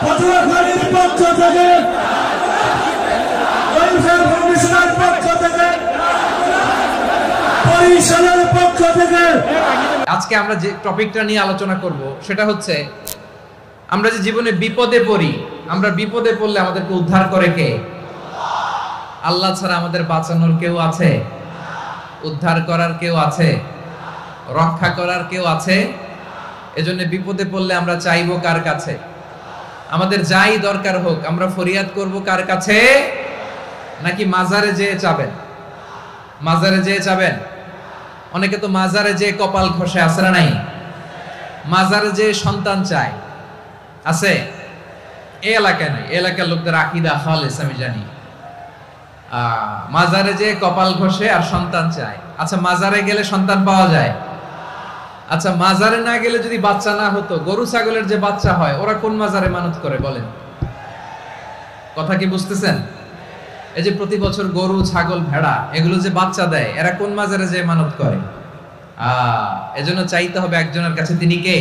পটুয়াখালীর পক্ষ থেকে, ওয়েলফেয়ার ফাউন্ডেশনের পক্ষ থেকে, বরিশালের পক্ষ থেকে। আজকে আমরা যে টপিকটা নিয়ে আলোচনা করব সেটা হচ্ছে, আমরা যে জীবনে বিপদে পড়ি, আমরা বিপদে পড়লে আমাদেরকে উদ্ধার করে কে? আল্লাহ ছাড়া আমাদের বাঁচানোর কেউ আছে? উদ্ধার করার কেউ আছে? রক্ষা করার কেউ আছে? এজন্য বিপদে পড়লে আমরা চাইবো কার কাছে? আমাদের যাই দরকার হোক আমরা ফরিয়াদ করব কার কাছে? নাকি মাজারে যেয়ে চাবেন? মাজারে যেয়ে চাবেন? অনেকে তো মাজারে যেয়ে কপাল ঘষে, আছে না নাই? মাজারে যেয়ে সন্তান চায়, আছে? এই এলাকায় নাই, এলাকার লোকদের আকীদা খালেস আমি জানি। মাজারে যেয়ে কপাল ঘষে আর সন্তান চায়। আচ্ছা, মাজারে গেলে সন্তান পাওয়া যায়? আচ্ছা, মাজারে না গেলে যদি বাচ্চা না হতো, গরু ছাগলের যে বাচ্চা হয় ওরা কোন মাজারে মানত করে বলেন? কথা কি বুঝতেছেন? এই যে প্রতি বছর গরু ছাগল ভেড়া এগুলো যে বাচ্চা দেয়, এরা কোন মাজারে যে মানত করে? এজন্য চাইতে হবে একজনের কাছে, তিনি কে?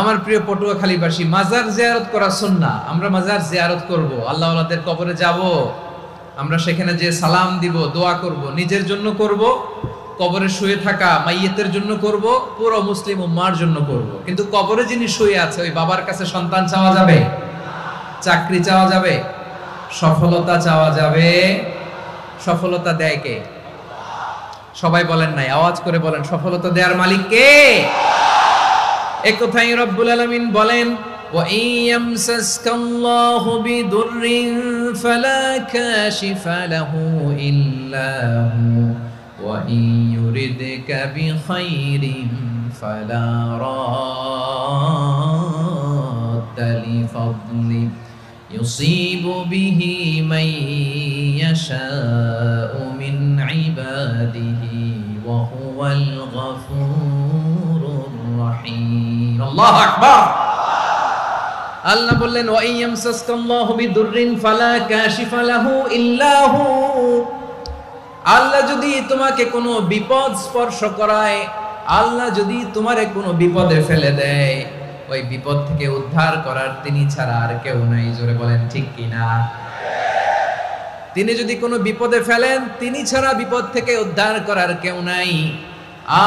আমার প্রিয় পটুয়াখালীবাসী, মাজার জিয়ারত করা সুন্নাহ। আমরা মাজার জিয়ারত করব, আল্লাহ ওয়ালাদের কবরে যাব, আমরা সেখানে যে সালাম দিব, দোয়া করব, নিজের জন্য করব, কবরে শুয়ে থাকা মাইয়েতের জন্য করব, পুরো মুসলিম উম্মার জন্য করব। কিন্তু কবরে যিনি শুয়ে আছে ওই বাবার কাছে সন্তান চাওয়া যাবে? চাকরি চাওয়া যাবে? সফলতা চাওয়া যাবে? সফলতা দেয় কে? সবাই বলেন নাই, আওয়াজ করে বলেন, সফলতা দেওয়ার মালিক কে? এক কথাই রব্বুল আলামিন বলেন, ওয়া ইয়ামসাসকাল্লাহু বিদুররিন ফালা কাশিফা লাহু ইল্লা হু ওয়া ইয়ুরিদকা বিখাইরিন ফালা রাদ্দা লিফাদলি ইউসিবু বিহি মান ইয়াশাউ মিন ইবাদিহি ওয়া হুয়াল গফুরুর রহিম। আল্লাহু আকবার। আল্লাহ বললেন, ওয়া ইয়ামসাসকাল্লাহু বিদুররিন ফালা কাশিফা লাহু ইল্লা হু। আল্লাহ যদি তোমাকে কোনো বিপদ স্পর্শ করায়, আল্লাহ যদি তোমারে কোনো বিপদে ফেলে দেয়, ওই বিপদ থেকে উদ্ধার করার তিনি ছাড়া আর কেউ নাই। জোরে বলেন ঠিক কিনা? তিনি যদি কোনো বিপদে ফেলেন, তিনি ছাড়া বিপদ থেকে উদ্ধার করার কেউ নাই।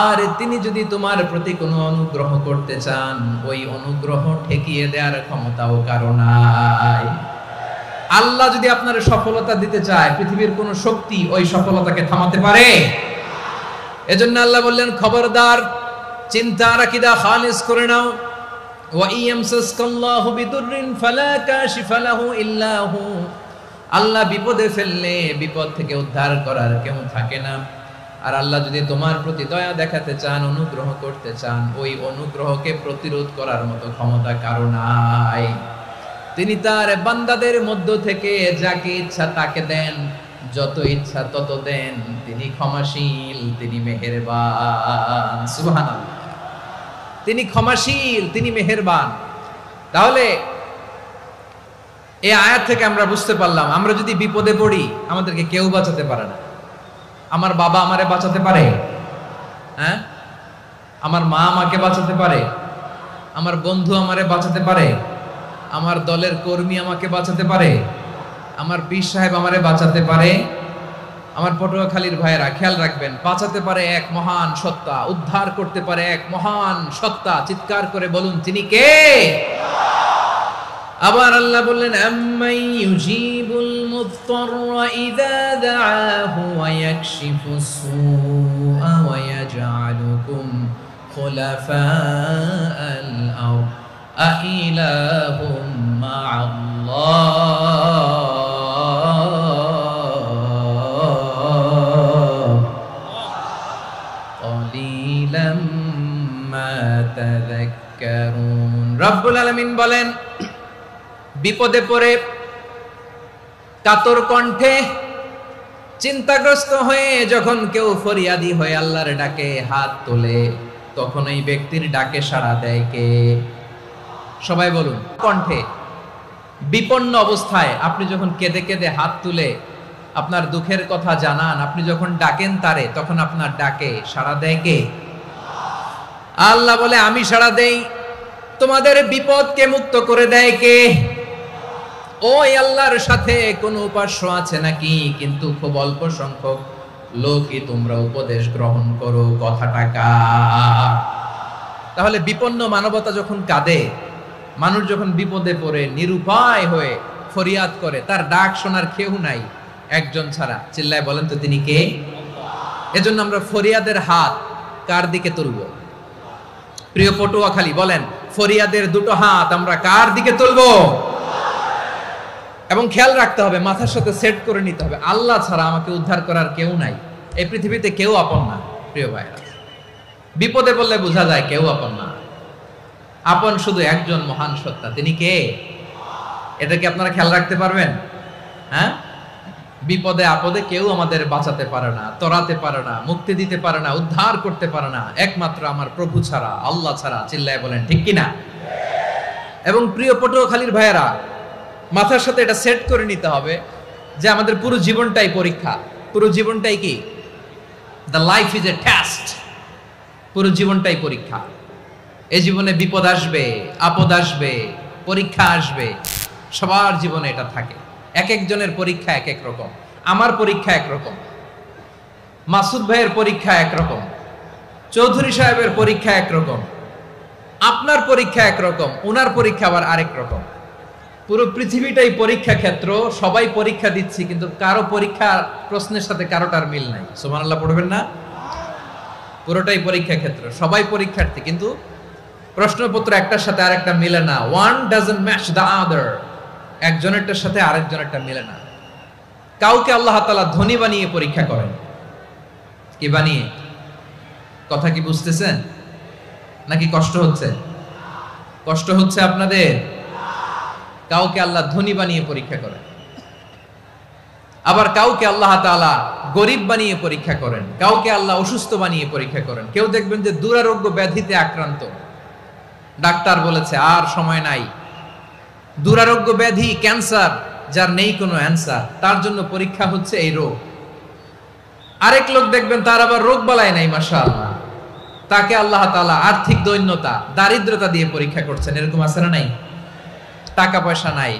আর তিনি যদি তোমার প্রতি কোনো অনুগ্রহ করতে চান, ওই অনুগ্রহ ঠেকিয়ে দেওয়ার ক্ষমতাও কারো নাই। আল্লাহ যদি আপনার সফলতা দিতে চায়, পৃথিবীর কোন শক্তি ওই সফলতাকে থামাতে পারে? এজন্য আল্লাহ বললেন, খবরদার, চিন্তার আকীদা খালিস করে নাও। ওয়া ইয়ামসাসকাল্লাহু বিদুররিন ফালা কাশিফা লাহু ইল্লা হু। আল্লাহ বিপদে ফেললে বিপদ থেকে উদ্ধার করার কেউ থাকে না। আর আল্লাহ যদি তোমার প্রতি দয়া দেখাতে চান, অনুগ্রহ করতে চান, ওই অনুগ্রহকে প্রতিরোধ করার মতো ক্ষমতা কারো নাই। তিনি তার বান্দাদের মধ্য থেকে যাকে ইচ্ছা তাকে দেন, যত ইচ্ছা তত দেন। তিনি ক্ষমাশীল, তিনি মেহেরবান। সুবহানাল্লাহ। তিনি ক্ষমাশীল, তিনি মেহেরবান। তাহলে এই আয়াত থেকে আমরা বুঝতে পারলাম, আমরা যদি বিপদে পড়ি আমাদেরকে কেউ বাঁচাতে পারে না। আমার বাবা আমারে বাঁচাতে পারে? হ্যাঁ? আমার মা আমাকে বাঁচাতে পারে? আমার বন্ধু আমারে বাঁচাতে পারে? আমার দলের কর্মী আমাকে বাঁচাতে পারে? আমার পীর সাহেব আমারে বাঁচাতে পারে? আমার পটুয়াখালীর ভাইয়েরা খেয়াল রাখবেন, বাঁচাতে পারে এক মহান সত্তা, উদ্ধার করতে পারে এক মহান সত্তা। চিৎকার করে বলুন, তিনি কে? আবার আল্লাহ বললেন, আম্মাই ইউজিবুল মুযতাররা ইযা দাআহু ওয়া ইয়াকশিফুস সুআ ওয়া ইয়াজআলুকুম খুলাফাআল আরদ আইলাহুম মা'আল্লাহ ক্বালিলাম মা তাযাক্কারুন। রব্বুল আলামিন বলেন, বিপদে পড়ে কাতর কণ্ঠে চিন্তাগ্রস্ত হয়ে যখন কেউ ফরিয়াদি হয়ে আল্লাহর ডাকে হাত তোলে, তখন এই ব্যক্তির ডাকে সাড়া দেয় কে? সবাই বলুন। কণ্ঠে বিপন্ন অবস্থায় আপনি যখন কেঁদে কেঁদে হাত তুলে আপনার দুঃখের কথা জানান, আপনি যখন ডাকেন তারে, তখন আপনার ডাকে সাড়া দেয় কে? আল্লাহ বলে, আমি সাড়া দেই। তোমাদের বিপদকে মুক্ত করে দেয় কে? ওই আল্লাহর সাথে কোন উপাস্য আছে নাকি? কিন্তু খুব অল্প সংখ্যক লোকই তোমরা উপদেশ গ্রহণ করো। কথাটা কার? তাহলে বিপন্ন মানবতা যখন কাঁদে, মানুষ যখন বিপদে পড়ে নিরুপায় হয়ে ফরিয়াদ করে, তার ডাক শোনার কেউ নাই একজন ছাড়া। চিল্লায় বলেন তো তিনি কে? এজন্য আমরা ফরিয়াদের হাত কার দিকে তুলব? প্রিয় পটুয়াখালী বলেন, ফরিয়াদের দুটো হাত আমরা কার দিকে তুলব? এবং খেয়াল রাখতে হবে, মাথার সাথে সেট করে নিতে হবে, আল্লাহ ছাড়া আমাকে উদ্ধার করার কেউ নাই। এই পৃথিবীতে কেউ আপন না। প্রিয় ভাইরা, বিপদে বললে বোঝা যায় কেউ আপন না। আপন শুধু একজন মহান সত্তা, তিনি কে? এটা কি আপনারা খেয়াল রাখতে পারবেন? হ্যাঁ, বিপদে আপদে কেউ আমাদের বাঁচাতে পারে না, তরাতে পারে না, মুক্তি দিতে পারে না, উদ্ধার করতে পারে না, একমাত্র আমার প্রভু ছাড়া, আল্লাহ ছাড়া। চিল্লায় বলেন ঠিক কিনা? এবং প্রিয় পটুয়াখালীর ভাইয়েরা, মাথার সাথে এটা সেট করে নিতে হবে যে আমাদের পুরো জীবনটাই পরীক্ষা। পুরো জীবনটাই কি? The life is a test. পুরো জীবনটাই পরীক্ষা। এই জীবনে বিপদ আসবে, আপদ আসবে, পরীক্ষা আসবে, সবার জীবনে এটা থাকে। এক একজনের পরীক্ষা এক এক রকম। আমার পরীক্ষা একরকম, মাসুদ ভাইয়ের পরীক্ষা একরকম, চৌধুরী সাহেবের পরীক্ষা একরকম, আপনার পরীক্ষা একরকম, ওনার পরীক্ষা আবার আরেক রকম। পুরো পৃথিবীটাই পরীক্ষা ক্ষেত্র, সবাই পরীক্ষা দিচ্ছি, কিন্তু কারো পরীক্ষা প্রশ্নের সাথে কারোটার মিল নাই। সুবহানাল্লাহ পড়বেন না? পুরোটাই পরীক্ষা ক্ষেত্র, সবাই পরীক্ষার্থী, কিন্তু প্রশ্নপত্র একটার সাথে আরেকটা মিলে না। One doesn't match the other. একজনেরটার সাথে আরেকজনেরটা মিলে না। কাউকে আল্লাহ তাআলা ধনী বানিয়ে পরীক্ষা করেন। কি বানিয়ে? কথা কি বুঝতেছেন নাকি কষ্ট হচ্ছে? কষ্ট হচ্ছে আপনাদের? কাউকে আল্লাহ ধনী বানিয়ে পরীক্ষা করেন, আবার কাউকে আল্লাহ তাআলা গরিব বানিয়ে পরীক্ষা করেন, কাউকে আল্লাহ অসুস্থ বানিয়ে পরীক্ষা করেন। কেউ দেখবেন যে দুরারোগ্য ব্যাধিতে আক্রান্ত, ডাক্তার বলেছে আর সময় নাই, দুরারোগ্য ব্যাধি, ক্যান্সার, যার নেই কোনো অ্যান্সার, তার জন্য পরীক্ষা হচ্ছে এই রোগ। আরেক লোক দেখবেন তার আবার রোগ বালাই নাই, মাশাআল্লাহ, তাকে আল্লাহ তাআলা আর্থিক দৈন্যতা, দারিদ্রতা দিয়ে পরীক্ষা করছেন। এরকম আছে না নাই? টাকা পয়সা নাই,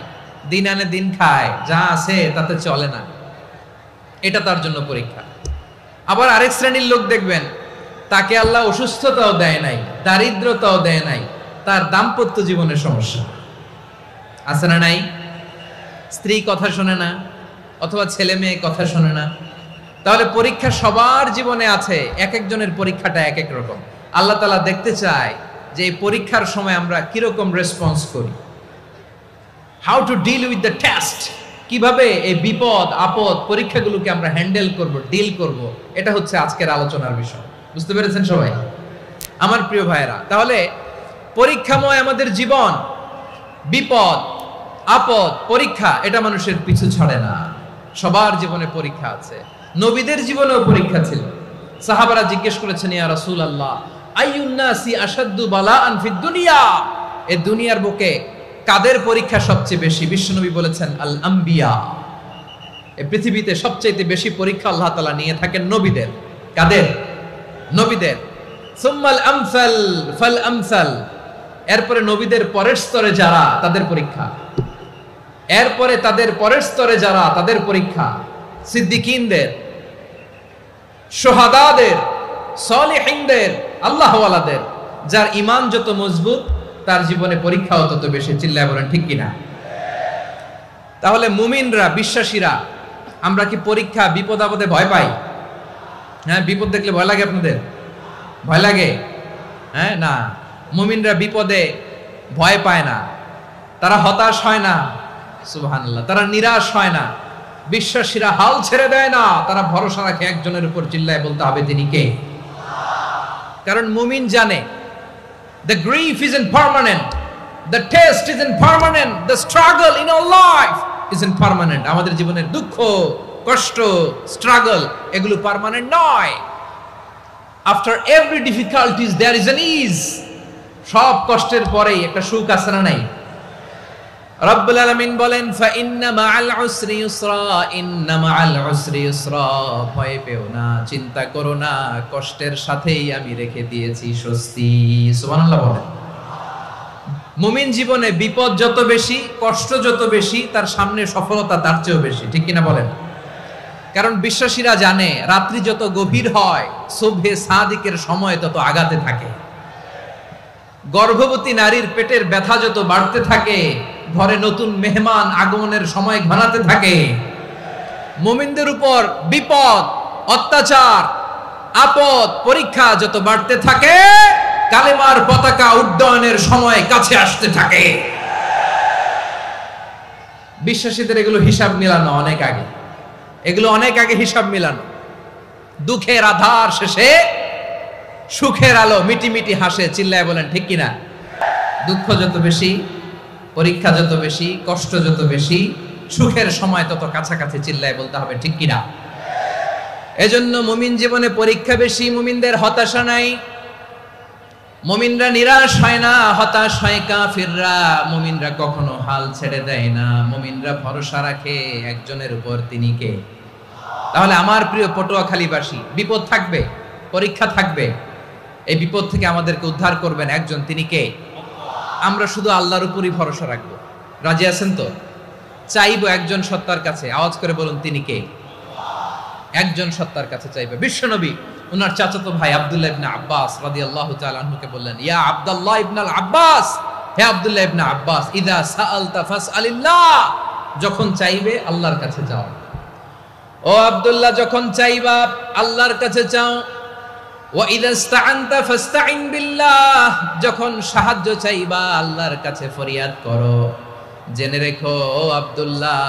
দিন আনে দিন খায়, যা আছে তাতে চলে না, এটা তার জন্য পরীক্ষা। আবার আরেক শ্রেণীর লোক দেখবেন তাকে আল্লাহ অসুস্থতাও দেয় নাই, দারিদ্রতাও দেয় নাই, তার দাম্পত্য জীবনের সমস্যা আছে না নাই? স্ত্রী কথা শোনে না, অথবা ছেলে মেয়ে কথা শোনে না। তাহলে পরীক্ষা সবার জীবনে আছে, এক একজনের পরীক্ষাটা এক এক রকম। আল্লাহ তাআলা দেখতে চায় যে এই পরীক্ষার সময় আমরা কিরকম রেসপন্স করি। How to deal with the test, কিভাবে এই বিপদ আপদ পরীক্ষাগুলোকে আমরা হ্যান্ডেল করব, ডিল করব, এটা হচ্ছে আজকের আলোচনার বিষয়। বুঝতে পেরেছেন সবাই আমার প্রিয় ভাইয়েরা? তাহলে পরীক্ষাময় আমাদের জীবন, বিপদ আপদ পরীক্ষা, এটা মানুষের পিছু ছাড়ে না। সবার জীবনে পরীক্ষা আছে। নবীদের জীবনেও পরীক্ষা ছিল। সাহাবারা জিজ্ঞেস করেছেন, ইয়া রাসূলুল্লাহ, আইয়ুন নাসি আশাদ্দু বালাআন ফিদ দুনিয়া, এই দুনিয়ার বুকে কাদের পরীক্ষা সবচেয়ে বেশি? বিশ্বনবী বলেছেন, আল আম্বিয়া। এই পৃথিবীতে সবচেয়ে বেশি পরীক্ষা আল্লাহ তাআলা নিয়ে থাকেন নবীদের। কাদের? নবীদের। সুম্মাল আমসাল ফাল আমসাল, এরপরে নবীদের পরের স্তরে যারা, তাদের পরীক্ষা। এরপরে তাদের পরের স্তরে যারা, তাদের পরীক্ষা। সিদ্দিকিনদের, শুহাদাদের, সলিহিনদের, আল্লাহওয়ালাদের। যার ঈমান যত মজবুত, তার জীবনে পরীক্ষাও তত বেশি। চিল্লায় বলেন ঠিক কিনা? তাহলে মুমিনরা, বিশ্বাসীরা, আমরা কি পরীক্ষা বিপদ আপদে ভয় পাই? হ্যাঁ, বিপদ দেখলে ভয় লাগে আপনাদের? ভয় লাগে? হ্যাঁ, না, মুমিনরা বিপদে ভয় পায় না, তারা হতাশ হয় না, সুবহানাল্লাহ, তারা নিরাশ হয় না। বিশ্বাসীরা হাল ছেড়ে দেয় না, তারা ভরসা রাখে একজনের উপর। চিল্লায় বলতে হবে তিনি কে? কারণ মুমিন জানে the grief isn't permanent, the test isn't permanent, the struggle in our life isn't permanent. আমাদের জীবনের দুঃখ, কষ্ট, স্ট্রাগল, এগুলো পার্মানেন্ট নয়। after every difficulties there is an ease. সব কষ্টের পরেই একটা সুখ আছে না নাই? রব্বুল আলামিন বলেন, ফা ইন্না মাআল উসরি ইউসরা, ইন্না মাআল উসরি ইউসরা, ভয় পেও না, চিন্তা করো না, কষ্টের সাথেই আমি রেখে দিয়েছি স্বস্তি। সুবহানাল্লাহ বলেন। মুমিন জীবনে বিপদ যত বেশি, কষ্ট যত বেশি, তার সামনে সফলতা তার চেয়েও বেশি, ঠিক কিনা বলেন? কারণ বিশ্বাসীরা জানে রাত্রি যত গভীর হয় সুবহে সাদিকের সময় তত আগাতে থাকে। গর্ভবতী নারীর পেটের ব্যথা যত বাড়তে থাকে, ঘরে নতুন মেহমান আগমনের সময় ঘনাতে থাকে। মুমিনদের উপর বিপদ, অত্যাচার, আপদ, পরীক্ষা যত বাড়তে থাকে, কালেমার পতাকা উড্ডয়নের সময় কাছে আসতে থাকে। বিশ্বাসীদের এগুলো হিসাব মিলানো অনেক আগে, এগুলো অনেক আগে হিসাব মিলানো। দুঃখের আধার শেষে সুখের আলো মিটি মিটি হাসে, চিল্লায় বলেন ঠিক কিনা? দুঃখ যত বেশি, পরীক্ষা যত বেশি, কষ্ট যত বেশি, সুখের সময় তত কাছাকাছি, চিল্লায় বলতে হবে ঠিক কিনা? এজন্য মুমিন জীবনে পরীক্ষা বেশি, মুমিনদের হতাশা নাই। মুমিনরা নিরাশ হয় না, হতাশ হয় কাফিররা। মুমিনরা কখনো হাল ছেড়ে দেয় না, মুমিনরা ভরসা রাখে একজনের উপর, তিনি কে? তাহলে আমার প্রিয় পটুয়াখালীবাসী, বিপদ থাকবে, পরীক্ষা থাকবে, এই বিপদ থেকে আমাদেরকে উদ্ধার করবেন একজন, তিনি কে? আমরা শুধু আল্লাহর উপরই ভরসা রাখবো। রাজি আছেন তো? চাইবো একজন সত্তার কাছে, আওয়াজ করে বলুন তিনি কে? একজন সত্তার কাছে চাইবে। বিশ্বনবী ওনার চাচাতো ভাই আব্দুল্লাহ ইবনে আব্বাস রাদিয়াল্লাহু তাআলা আনহুকে বললেন, ইয়া আব্দুল্লাহ ইবনে আব্বাস, হে আব্দুল্লাহ ইবনে আব্বাস, ইযা সাআলতা ফাসআলিল্লাহ, যখন চাইবে আল্লাহর কাছে যাও। ও আব্দুল্লাহ, যখন চাইবা আল্লাহর কাছে চাও। ওয়া ইযা ইসতাআনতা ফাসতাইন বিল্লাহ, যখন সাহায্য চাইবা আল্লাহর কাছে ফরিয়াদ করো। জেনে রেখো ও আব্দুল্লাহ,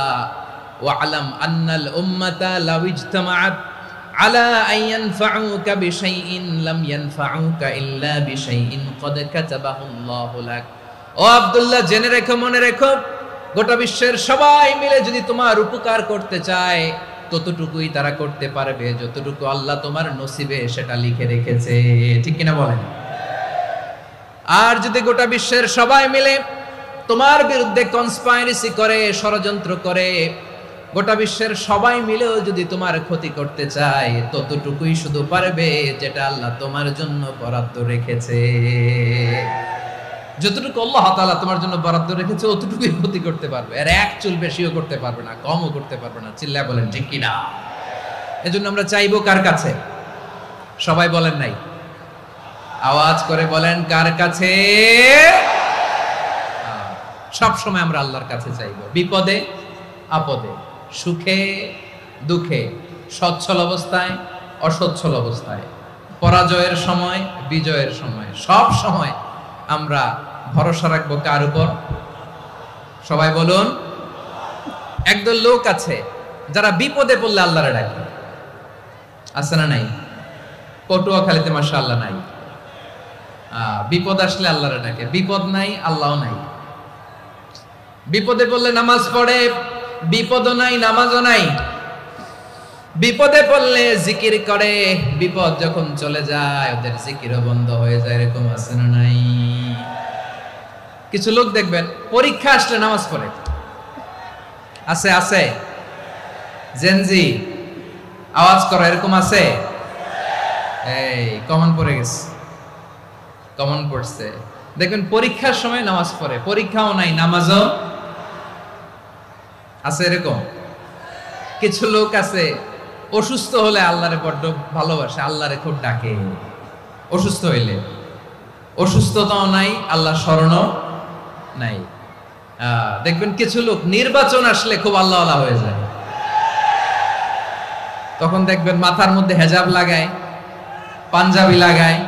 ওয়া'লাম আন্নাল উম্মাতা লাউ ইজতামাআত আলা আন ইয়ানফাউকা বিশাইইন লাম ইয়ানফাউকা ইল্লা বিশাইইন ক্বাদ কাতাবাহু আল্লাহু লাক। ও আব্দুল্লাহ, জেনে রেখো, মনে রেখো, গোটা বিশ্বের সবাই মিলে যদি তোমার উপকার করতে চায় ততটুকুই তারা করতে পারবে যতটুকু আল্লাহ তোমার নসিবে সেটা লিখে রেখেছে, ঠিক কিনা বলেন? আর যদি গোটা বিশ্বের সবাই মিলে তোমার বিরুদ্ধে কনস্পাইরেসি করে, ষড়যন্ত্র করে, গোটা বিশ্বের সবাই মিলেও যদি তোমার ক্ষতি করতে চায় ততটুকুই শুধু পারবে যেটা আল্লাহ তোমার জন্য বরাদ্দ রেখেছে। যতটুকু আল্লাহ তাআলা তোমার জন্য বরাদ্দ রেখেছে অতটুকুই ক্ষতি করতে পারবে, আর এক চুল বেশিও করতে পারবে না, কমও করতে পারবে না, চিল্লায় বলেন ঠিক কিনা? এজন্য আমরা চাইবো কার কাছে? সবাই বলেন নাই, আওয়াজ করে বলেন কার কাছে? সব সময় আমরা আল্লাহর কাছে চাইবো, বিপদে আপদে, সুখে দুঃখে, সচ্ছল অবস্থায় অসচ্ছল অবস্থায়, পরাজয়ের সময় বিজয়ের সময়, সব সময় আমরা ভরসা রাখবো কার উপর? সবাই বলুন। একদল লোক আছে যারা বিপদে পড়লে আল্লাহরে ডাকে, আছে না নাই? পটুয়াখালীতে মাশাআল্লাহ নাই। বিপদ আসলে আল্লাহরে ডাকে, বিপদ নাই আল্লাহও নাই। বিপদে পড়লে নামাজ পড়ে, বিপদও নাই নামাজও নাই। বিপদে পড়লে জিকির করে, বিপদ যখন চলে যায় ওদের জিকিরও বন্ধ হয়ে যায়, এরকম আছে না নাই? কিছু লোক দেখবেন পরীক্ষা আসলে নামাজ পড়ে, আছে আছে? জেনজি আওয়াজ করো, এরকম আছে? এই কমন পড়ে গেছে, কমন পড়ছে। দেখবেন পরীক্ষার সময় নামাজ পড়ে, পরীক্ষাও নাই নামাজও আছে, এরকম। কিছু লোক আছে অসুস্থ হলে আল্লাহরে বড্ড ভালোবাসে, আল্লাহরে খুব ডাকে। অসুস্থ হইলে অসুস্থতাও নাই, আল্লাহ স্মরণও নাই। দেখবেন কিছু লোক নির্বাচন আসলে খুব আল্লাহওয়ালা হয়ে যায়, তখন দেখবেন মাথার মধ্যে হেজাব লাগায়, পাঞ্জাবি লাগায়,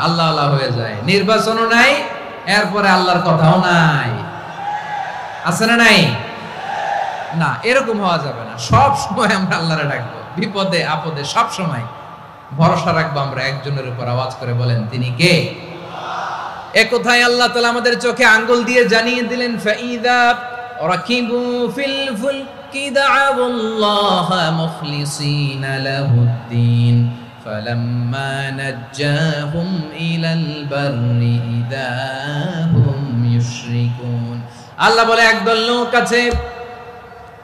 আল্লাহওয়ালা হয়ে যায়। নির্বাচনও নাই, এরপরে আল্লাহর কথাও নাই, আছে না নাই? না, এরকম হওয়া যাবে না। সব সময় আমরা আল্লাহরে ডাকবো, বিপদে আপদে সব সময় ভরসা রাখবো আমরা একজনের উপর। আওয়াজ করে বলেন তিনি কে? এ কথায় আল্লাহ তাআলা আমাদের চোখে আঙ্গুল দিয়ে জানিয়ে দিলেন, ফাইদা রাকিবু ফিল ফুলকি দা'আবুল্লাহ মুখলিসিনা লাহুদ্দিন ফালাম্মা নাজ্জাহুম ইলাল বাররি ইযা হুম ইউশরিকুন। আল্লাহ বলে একদল লোক আছে,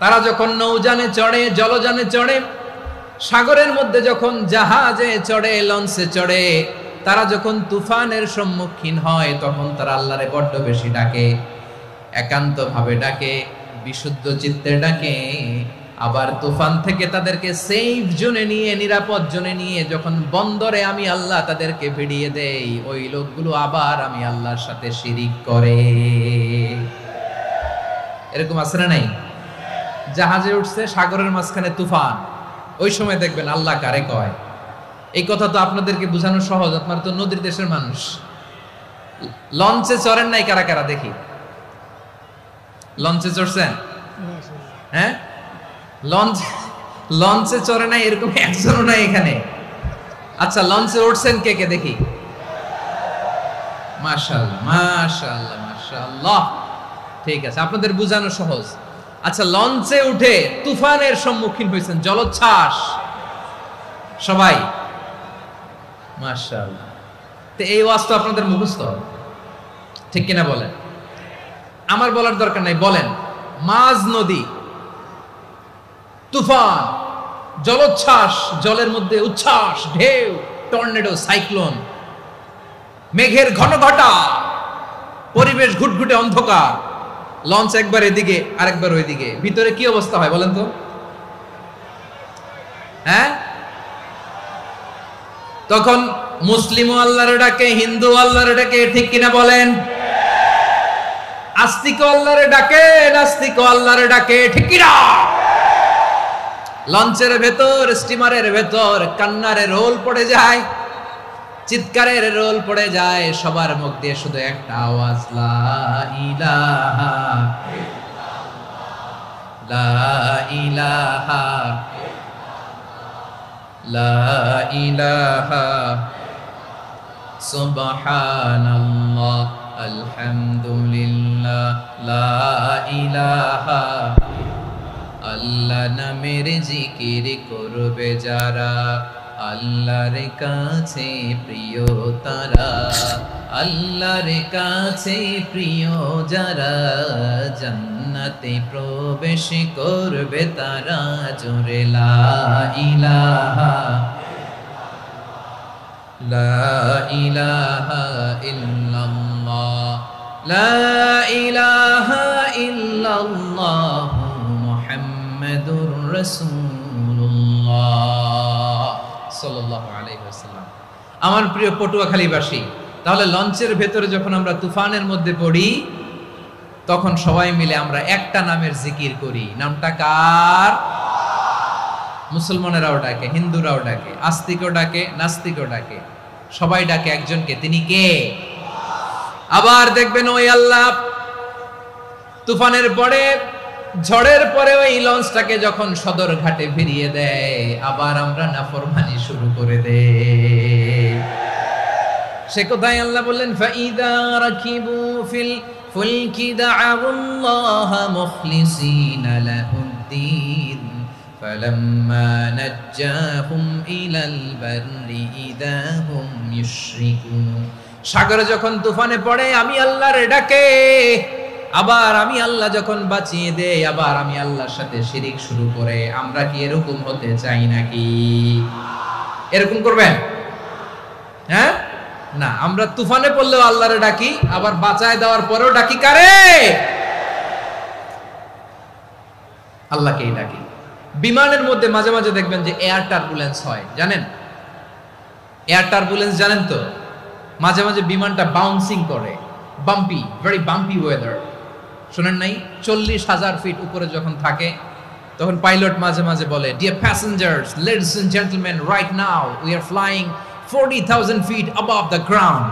তারা যখন নৌযানে চড়ে, জলযানে চড়ে, সাগরের মধ্যে যখন জাহাজে চড়ে, লঞ্চে চড়ে, তারা যখন তুফানের সম্মুখীন হয় তখন তারা আল্লাহরে বড্ড বেশি ডাকে, একান্তভাবে ডাকে, বিশুদ্ধ চিত্তে ডাকে। আবার তুফান থেকে তাদেরকে সেফ জোনে নিয়ে, নিরাপদ জোনে নিয়ে যখন বন্দরে আমি আল্লাহ তাদেরকে ভিড়িয়ে দেই, ওই লোকগুলো আবার আমি আল্লাহর সাথে শিরিক করে। এরকম আছে না নাই? জাহাজে উঠছে, সাগরের মাঝখানে তুফান, ওই সময় দেখবেন আল্লাহ কারে কয়। এই কথা তো আপনাদেরকে বোঝানো সহজ, আপনারা তো নদীর দেশের মানুষ। লঞ্চে চড়েন নাই কারা কারা দেখি? লঞ্চে চড়ছেন? হ্যাঁ, লঞ্চে চড়ে নাই এরকম একজনও নাই এখানে। আচ্ছা, লঞ্চে উঠছেন কে কে দেখি? মাশাআল্লাহ, মাশাআল্লাহ, মাশাআল্লাহ। ঠিক আছে, আপনাদের বোঝানো সহজ। আচ্ছা, লঞ্চে উঠে তুফানের সম্মুখীন হয়েছেন, জলোচ্ছ্বাস সবাই? মাশাআল্লাহ। তো এই ওয়াজ তো আপনাদের মুখস্থ, ঠিক কিনা বলেন? আমার বলার দরকার নাই, বলেন। মাঝ নদী, তুফান, জলোচ্ছ্বাস, জলের মধ্যে উচ্ছ্বাস, ঢেউ, টর্নেডো, সাইক্লোন, মেঘের ঘনঘটা, পরিবেশ ঘুটঘুটে অন্ধকার, লঞ্চ একবার এদিকে আরেকবার ওইদিকে, ভিতরে কি অবস্থা হয় বলেন তো? হ্যাঁ, তখন মুসলিমও আল্লাহর ডাকে, হিন্দু আল্লাহর ডাকে, ঠিক কিনা বলেন? আস্তিক আল্লাহর ডাকে, নাস্তিক আল্লাহর ডাকে, ঠিক কিনা? লঞ্চের ভেতর, স্টিমারের ভেতর কান্নারে রোল পড়ে যায়, চিৎকারের রোল পড়ে যায়, সবার মুখ দিয়ে শুধু একটা আওয়াজ, লা ইলাহা ইল্লাল্লাহ, লা ইলাহা ইল্লাল্লাহ, লা ইলাহা সুবহানাল্লাহ, আলহামদুলিল্লাহ, লা ইলাহা। আল্লাহ নামের জিকির করবে যারা, আল্লাহর কাছে প্রিয় তারা, আল্লাহর কাছে প্রিয় যারা, জান্নাতে প্রবেশ করবে তারা, জোরে লা ইলাহা, লা ইলাহা ইল্লাল্লাহ, লা ইলাহা ইল্লাল্লাহ, মুহাম্মাদুর রাসূলুল্লাহ সাল্লাল্লাহু আলাইহি ওয়াসাল্লাম। আমার প্রিয় পটুয়াখালীবাসী, তাহলে লঞ্চের ভেতরে যখন আমরা তুফানের মধ্যে পড়ি, তখন সবাই মিলে আমরা একটা নামের জিকির করি। নামটা কার? মুসলমানেরাও ডাকে, হিন্দুরাও ডাকে, আস্তিকও ডাকে, নাস্তিকও ডাকে, সবাই ডাকে একজনকে। তিনি কে? আবার দেখবেন ওই আল্লাহ তুফানের পরে, ঝড়ের পরে ওই লঞ্চটাকে যখন সদর ঘাটে ফিরিয়ে দেয়, আবার আমরা নাফরমানি শুরু করে দেই। সে কোথায় আল্লাহ বললেন, ফাইদা রাকিবু ফিল ফুলকি দা'আউল্লাহ মুখলিসিনা লাহুদ্দিন ফালাম্মা নাজ্জাহুম ইলাল বাররি ইযা হুম ইউশরিকুন। সাগরে যখন তুফানে পড়ে আমি আল্লাহর ডাকে, আবার আমি আল্লাহ যখন বাঁচিয়ে দেই, আবার আমি আল্লাহর সাথে শিরিক শুরু করে। আমরা কি এরকম হতে চাই নাকি? এরকম করবেন? হ্যাঁ না, আমরা তুফানে পড়লেও আল্লাহরে ডাকি, আবার বাঁচায় দেওয়ার পরেও ডাকি কারে? আল্লাহকেই ডাকি। বিমানের মধ্যে মাঝে মাঝে দেখবেন যে এয়ার টার্বুলেন্স হয়, জানেন? এয়ার টার্বুলেন্স জানেন তো? মাঝে মাঝে বিমানটা বাউন্সিং করে, বাম্পি, ভেরি বাম্পি ওয়েদার। শুনেন নাই? 40,000 ফিট উপরে যখন থাকে, তখন পাইলট মাঝে মাঝে বলে, dear passengers, ladies and gentleman, right now we are flying 40,000 feet above the ground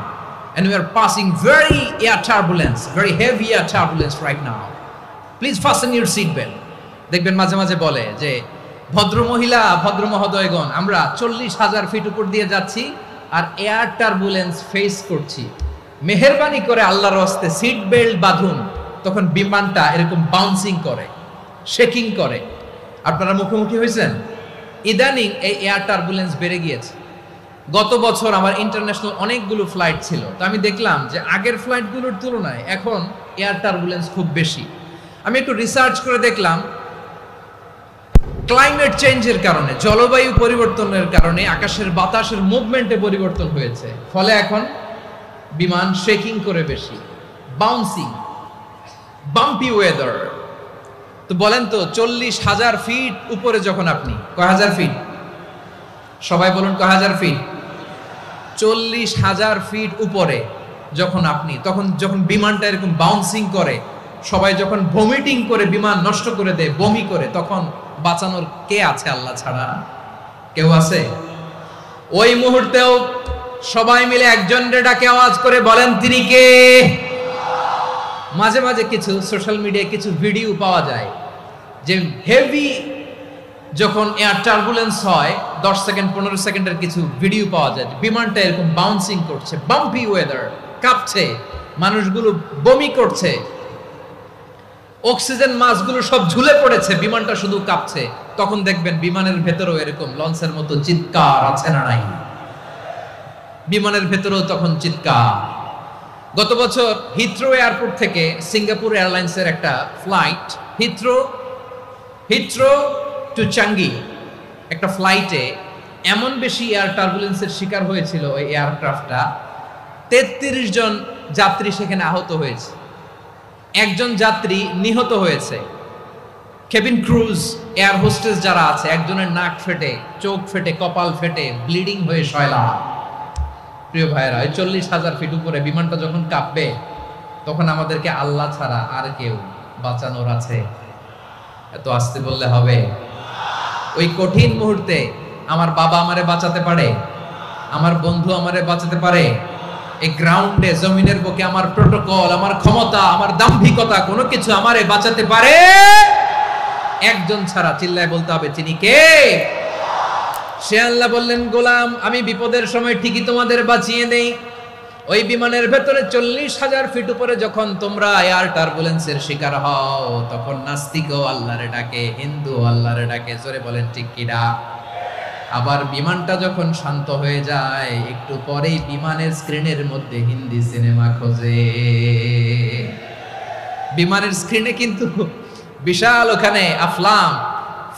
and we are passing very air turbulence, very heavy air turbulence right now. Please fasten your seat belt. দেখবেন মাঝে মাঝে বলে যে, ভদ্র মহিলা, ভদ্র মহোদয়গণ, আমরা 40,000 ফিট উপর দিয়ে যাচ্ছি আর এয়ার টার্বুলেন্স ফেস করছি, মেহেরবানি করে আল্লাহর হস্তে সিট বেল্ট বাঁধুন। তখন বিমানটা এরকম বাউন্সিং করে, শেকিং করে। আপনারা মুখোমুখি হয়েছেন? ইদানিং এই এয়ার টার্বুলেন্স বেড়ে গিয়েছে। গত বছর আমার ইন্টারন্যাশনাল অনেকগুলো ফ্লাইট ছিল, তো আমি দেখলাম যে আগের ফ্লাইটগুলোর তুলনায় এখন এয়ার টার্বুলেন্স খুব বেশি। আমি একটু রিসার্চ করে দেখলাম, ক্লাইমেট চেঞ্জের কারণে, জলবায়ু পরিবর্তনের কারণে আকাশের বাতাসের মুভমেন্টে পরিবর্তন হয়েছে, ফলে এখন বিমান শেকিং করে বেশি, বাউন্সিং, বাম্পি ওয়েদার। তো বলেন তো 40,000 ফিট উপরে যখন আপনি, কয় হাজার ফিট, সবাই বলুন কয় হাজার ফিট, 40,000 ফিট উপরে যখন আপনি, তখন যখন বিমানটা এরকম বাউন্সিং করে, সবাই যখন ভমিটিং করে বিমান নষ্ট করে দেয়, বমি করে, তখন বাঁচানোর কে আছে আল্লাহ ছাড়া? কেউ আছে? ওই মুহূর্তেও সবাই মিলে একজনের ডাকে আওয়াজ করে বলেন তিনি কে? মাঝে মাঝে কিছু সোশ্যাল মিডিয়ায় কিছু ভিডিও পাওয়া যায় যে হেভি যখন এয়ার টার্বুলেন্স হয় 10 সেকেন্ড 15 সেকেন্ডের কিছু ভিডিও পাওয়া যায়, বিমানটা এরকম বাউন্সিং করছে, বাম্পি ওয়েদার, কাঁপছে, মানুষগুলো বমি করছে, অক্সিজেন মাসগুলো সব ঝুলে পড়েছে, বিমানটা শুধু কাঁপছে। তখন দেখবেন বিমানের ভেতরেও এরকম লঞ্চের মতো চিৎকার আছে না নাই? বিমানের ভেতরেও তখন চিৎকার। গত বছর হিথ্রো এয়ারপোর্ট থেকে সিঙ্গাপুর এয়ারলাইন্সের একটা ফ্লাইট, হিথ্রো টু চাঙ্গি, একটা ফ্লাইটে এমন বেশি এয়ার টার্বুলেন্সের শিকার হয়েছিল ওই এয়ারক্রাফটটা, 33 জন যাত্রী সেখানে আহত হয়েছে, একজন যাত্রী নিহত হয়েছে। কেবিন ক্রুজ, এয়ার হোস্টেস যারা আছে, একজনের নাক ফেটে, চোখ ফেটে, কপাল ফেটে, ব্লিডিং হয়ে শয়লা। প্রিয় ভাইয়েরা, ওই 40,000 ফিট উপরে বিমানটা যখন কাঁপবে, তখন আমাদেরকে আল্লাহ ছাড়া আর কেউ বাঁচানোর আছে? এত আস্তে বললে হবে? ওই কঠিন মুহূর্তে আমার বাবা আমারে বাঁচাতে পারে, আমার বন্ধু আমারে বাঁচাতে পারে। এই গ্রাউন্ডে, জমিনের বুকে আমার প্রোটোকল, আমার ক্ষমতা, আমার দাম্ভিকতা কোনো কিছু আমারে বাঁচাতে পারে? একজন ছাড়া, চিল্লায় বলতে হবে তিনি কে? সে আল্লাহ বললেন, গোলাম আমি বিপদের সময় ঠিকই তোমাদের বাঁচিয়ে নেই। ওই বিমানের ভেতরে 40,000 ফিট উপরে যখন তোমরা এয়ার টার্বুলেন্সের শিকার হও, তখন নাস্তিকও আল্লাহরে ডাকে, হিন্দু আল্লাহরে ডাকে, জোরে বলেন ঠিক কিনা? আবার বিমানটা যখন শান্ত হয়ে যায়, একটু পরেই বিমানের স্ক্রিনের মধ্যে হিন্দি সিনেমা খোঁজে। বিমানের স্ক্রিনে কিন্তু বিশাল ওখানে আফলাম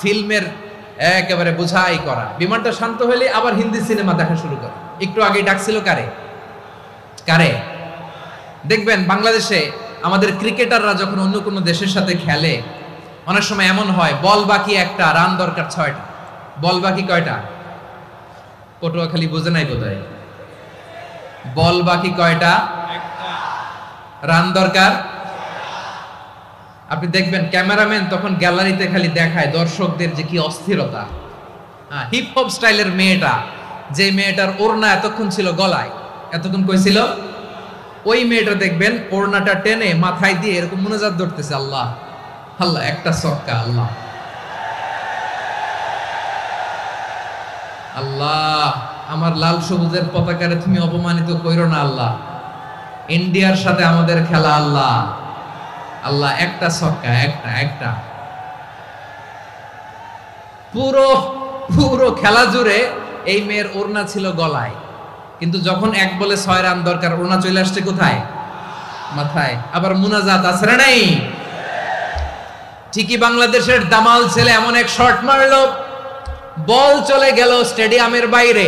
ফিল্মের একেবারে বোঝাই করা। বিমানটা শান্ত হলে আবার হিন্দি সিনেমা দেখা শুরু করে। একটু আগে ডাকছিল কারে? দেখবেন বাংলাদেশে আমাদের ক্রিকেটাররা যখন অন্য কোনো দেশের সাথে খেলে, অনেক সময় এমন হয় বল বাকি একটা, রান দরকার 6টা। বল বাকি কয়টা? পটুয়াখালী বুঝে নাই বোধহয়। বল বাকি কয়টা? রান দরকার। আপনি দেখবেন ক্যামেরাম্যান তখন গ্যালারিতে খালি দেখায় দর্শকদের যে কি অস্থিরতা। হিপ হপ স্টাইলের মেয়েটা, যে মেয়েটার ওড়না এতক্ষণ ছিল গলায়, এতক্ষণ কই ছিল, ওই মেয়েটা দেখবেন ওড়নাটা টেনে মাথায় দিয়ে এরকম মুনাজাত ধরতেছে, আল্লাহ আল্লাহ, একটা সক্কা, আল্লাহ আল্লাহ, আমার লাল সবুজের পতাকারে তুমি অপমানিত কইরো না আল্লাহ, ইন্ডিয়ার সাথে আমাদের খেলা আল্লাহ আল্লাহ, একটা সক্কা, একটা। পুরো খেলা জুড়ে এই মেয়ের ওড়না ছিল গলায়, কিন্তু যখন 1 বলে 6 রান দরকার, ওড়না চলে আসছে কোথায়? মাথায়। আবার মুনাজাত আছে না নাই? ঠিকই বাংলাদেশের দামাল ছেলে এমন এক শট মারলো, বল চলে গেল স্টেডিয়ামের বাইরে,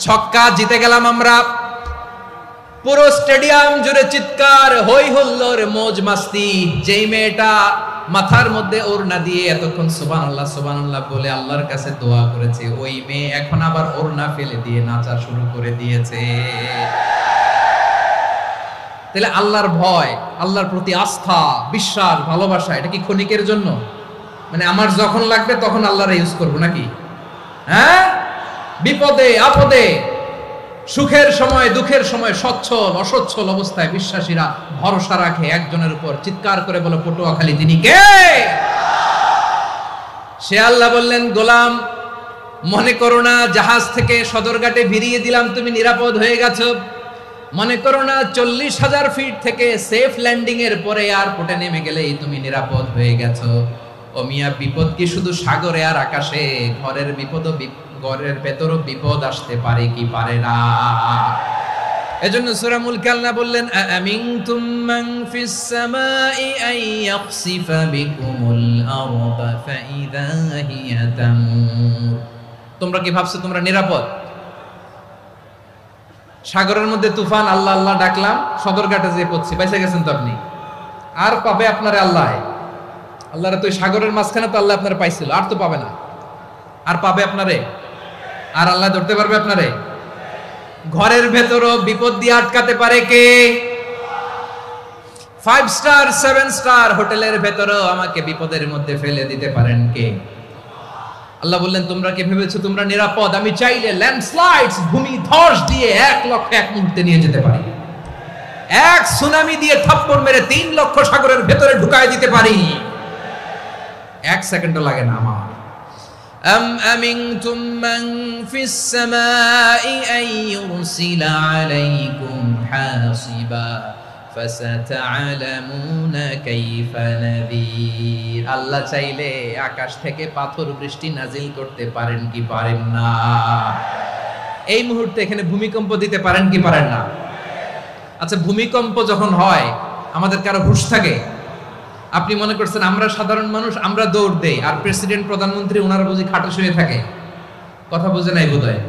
ছক্কা, জিতে গেলাম আমরা। পুরো স্টেডিয়াম জুড়ে চিৎকার, হই হুল্লোড়, মৌজ মাস্তি। যেই মেয়েটা মাথার মধ্যে ওড়না দিয়ে এতক্ষণ সুবহানাল্লাহ সুবহানাল্লাহ বলে আল্লাহর কাছে দোয়া করেছে, ওই মেয়ে এখন আবার ওড়না ফেলে দিয়ে নাচা শুরু করে দিয়েছে। তাহলে আল্লাহর ভয়, আল্লাহর প্রতি আস্থা, বিশ্বাস, ভালোবাসা, এটা কি ক্ষণিকের জন্য? মানে আমার যখন লাগবে তখন আল্লাহর ইউজ করবো নাকি? হ্যাঁ, বিপদে আপদে, সুখের সময় দুঃখের সময়, সচ্ছল অসচ্ছল অবস্থায় বিশ্বাসীরা ভরসা রাখে একজনের উপর। চিৎকার করে বলো পটুয়াখালী তিনি কে? সে আল্লাহ বললেন, গোলাম মনে করো না জাহাজ থেকে সদরঘাটে ভিড়িয়ে দিলাম তুমি নিরাপদ হয়ে গেছো, মনে করো না 40,000 ফিট থেকে সেফ ল্যান্ডিং এর পরে এয়ারপোর্টে নেমে গেলেই তুমি নিরাপদ হয়ে গেছো। ও মিয়া, বিপদ কি শুধু সাগরে আর আকাশে? ঘরের বিপদও, ঘরের ভেতরও বিপদ আসতে পারে কি পারে না? এজন্য সূরা মুলক আল্লাহ বললেন আমিনতুম মান ফিস সামাই আন ইয়াখসিফা বিকুমুল আরদা ফাইযা হিয়া তামুর। তোমরা কি ভাবছো তোমরা নিরাপদ? সাগরের মধ্যে তুফান, আল্লাহ আল্লাহ ডাকলাম, সদরঘাটে যেয়ে পড়ছি, বাইসা গেছেন তো আপনি। আর পাবে আপনারে আল্লাহ? আল্লাহরে তো সাগরের মাঝখানে তো আল্লাহ আপনারে পাইছিল, আর তো পাবে না। আর পাবে আপনারে? আর আল্লাহ ধরতে পারবে আপনারে? ঘরের ভেতরও বিপদ দিয়ে আটকাতে পারে কে? 5 স্টার 7 স্টার হোটেলের ভেতরও আমাকে বিপদের মধ্যে ফেলে দিতে পারেন কে? আল্লাহ বললেন তোমরা কি ভেবেছো তোমরা নিরাপদ? আমি চাইলে ল্যান্ডস্লাইডস, ভূমি ধস দিয়ে 1 লক্ষ এক মুহূর্তে নিয়ে যেতে পারি। এক সুনামি দিয়ে থাপ্পড় মেরে 3 লক্ষ সাগরের ভেতরে ঢুকায় দিতে পারি। 1 সেকেন্ডও লাগে না আমার। أم أمنتم من في السماء أن يرسل عليكم حاصبا فستعلمون كيف نذير। আল্লাহ চাইলে আকাশ থেকে পাথর বৃষ্টি নাজিল করতে পারেন কি পারেন না? এই মুহূর্তে এখানে ভূমিকম্প দিতে পারেন কি পারেন না? আচ্ছা, ভূমিকম্প যখন হয় আমাদের কারো হুঁশ থাকে? আপনি মনে করছেন আমরা সাধারণ মানুষ, আমরা দৌড় দেই, আর প্রেসিডেন্ট প্রধানমন্ত্রী ওনারা বুঝি খাটে শুয়ে থাকে? কথা বুঝে নাই বোধহয়।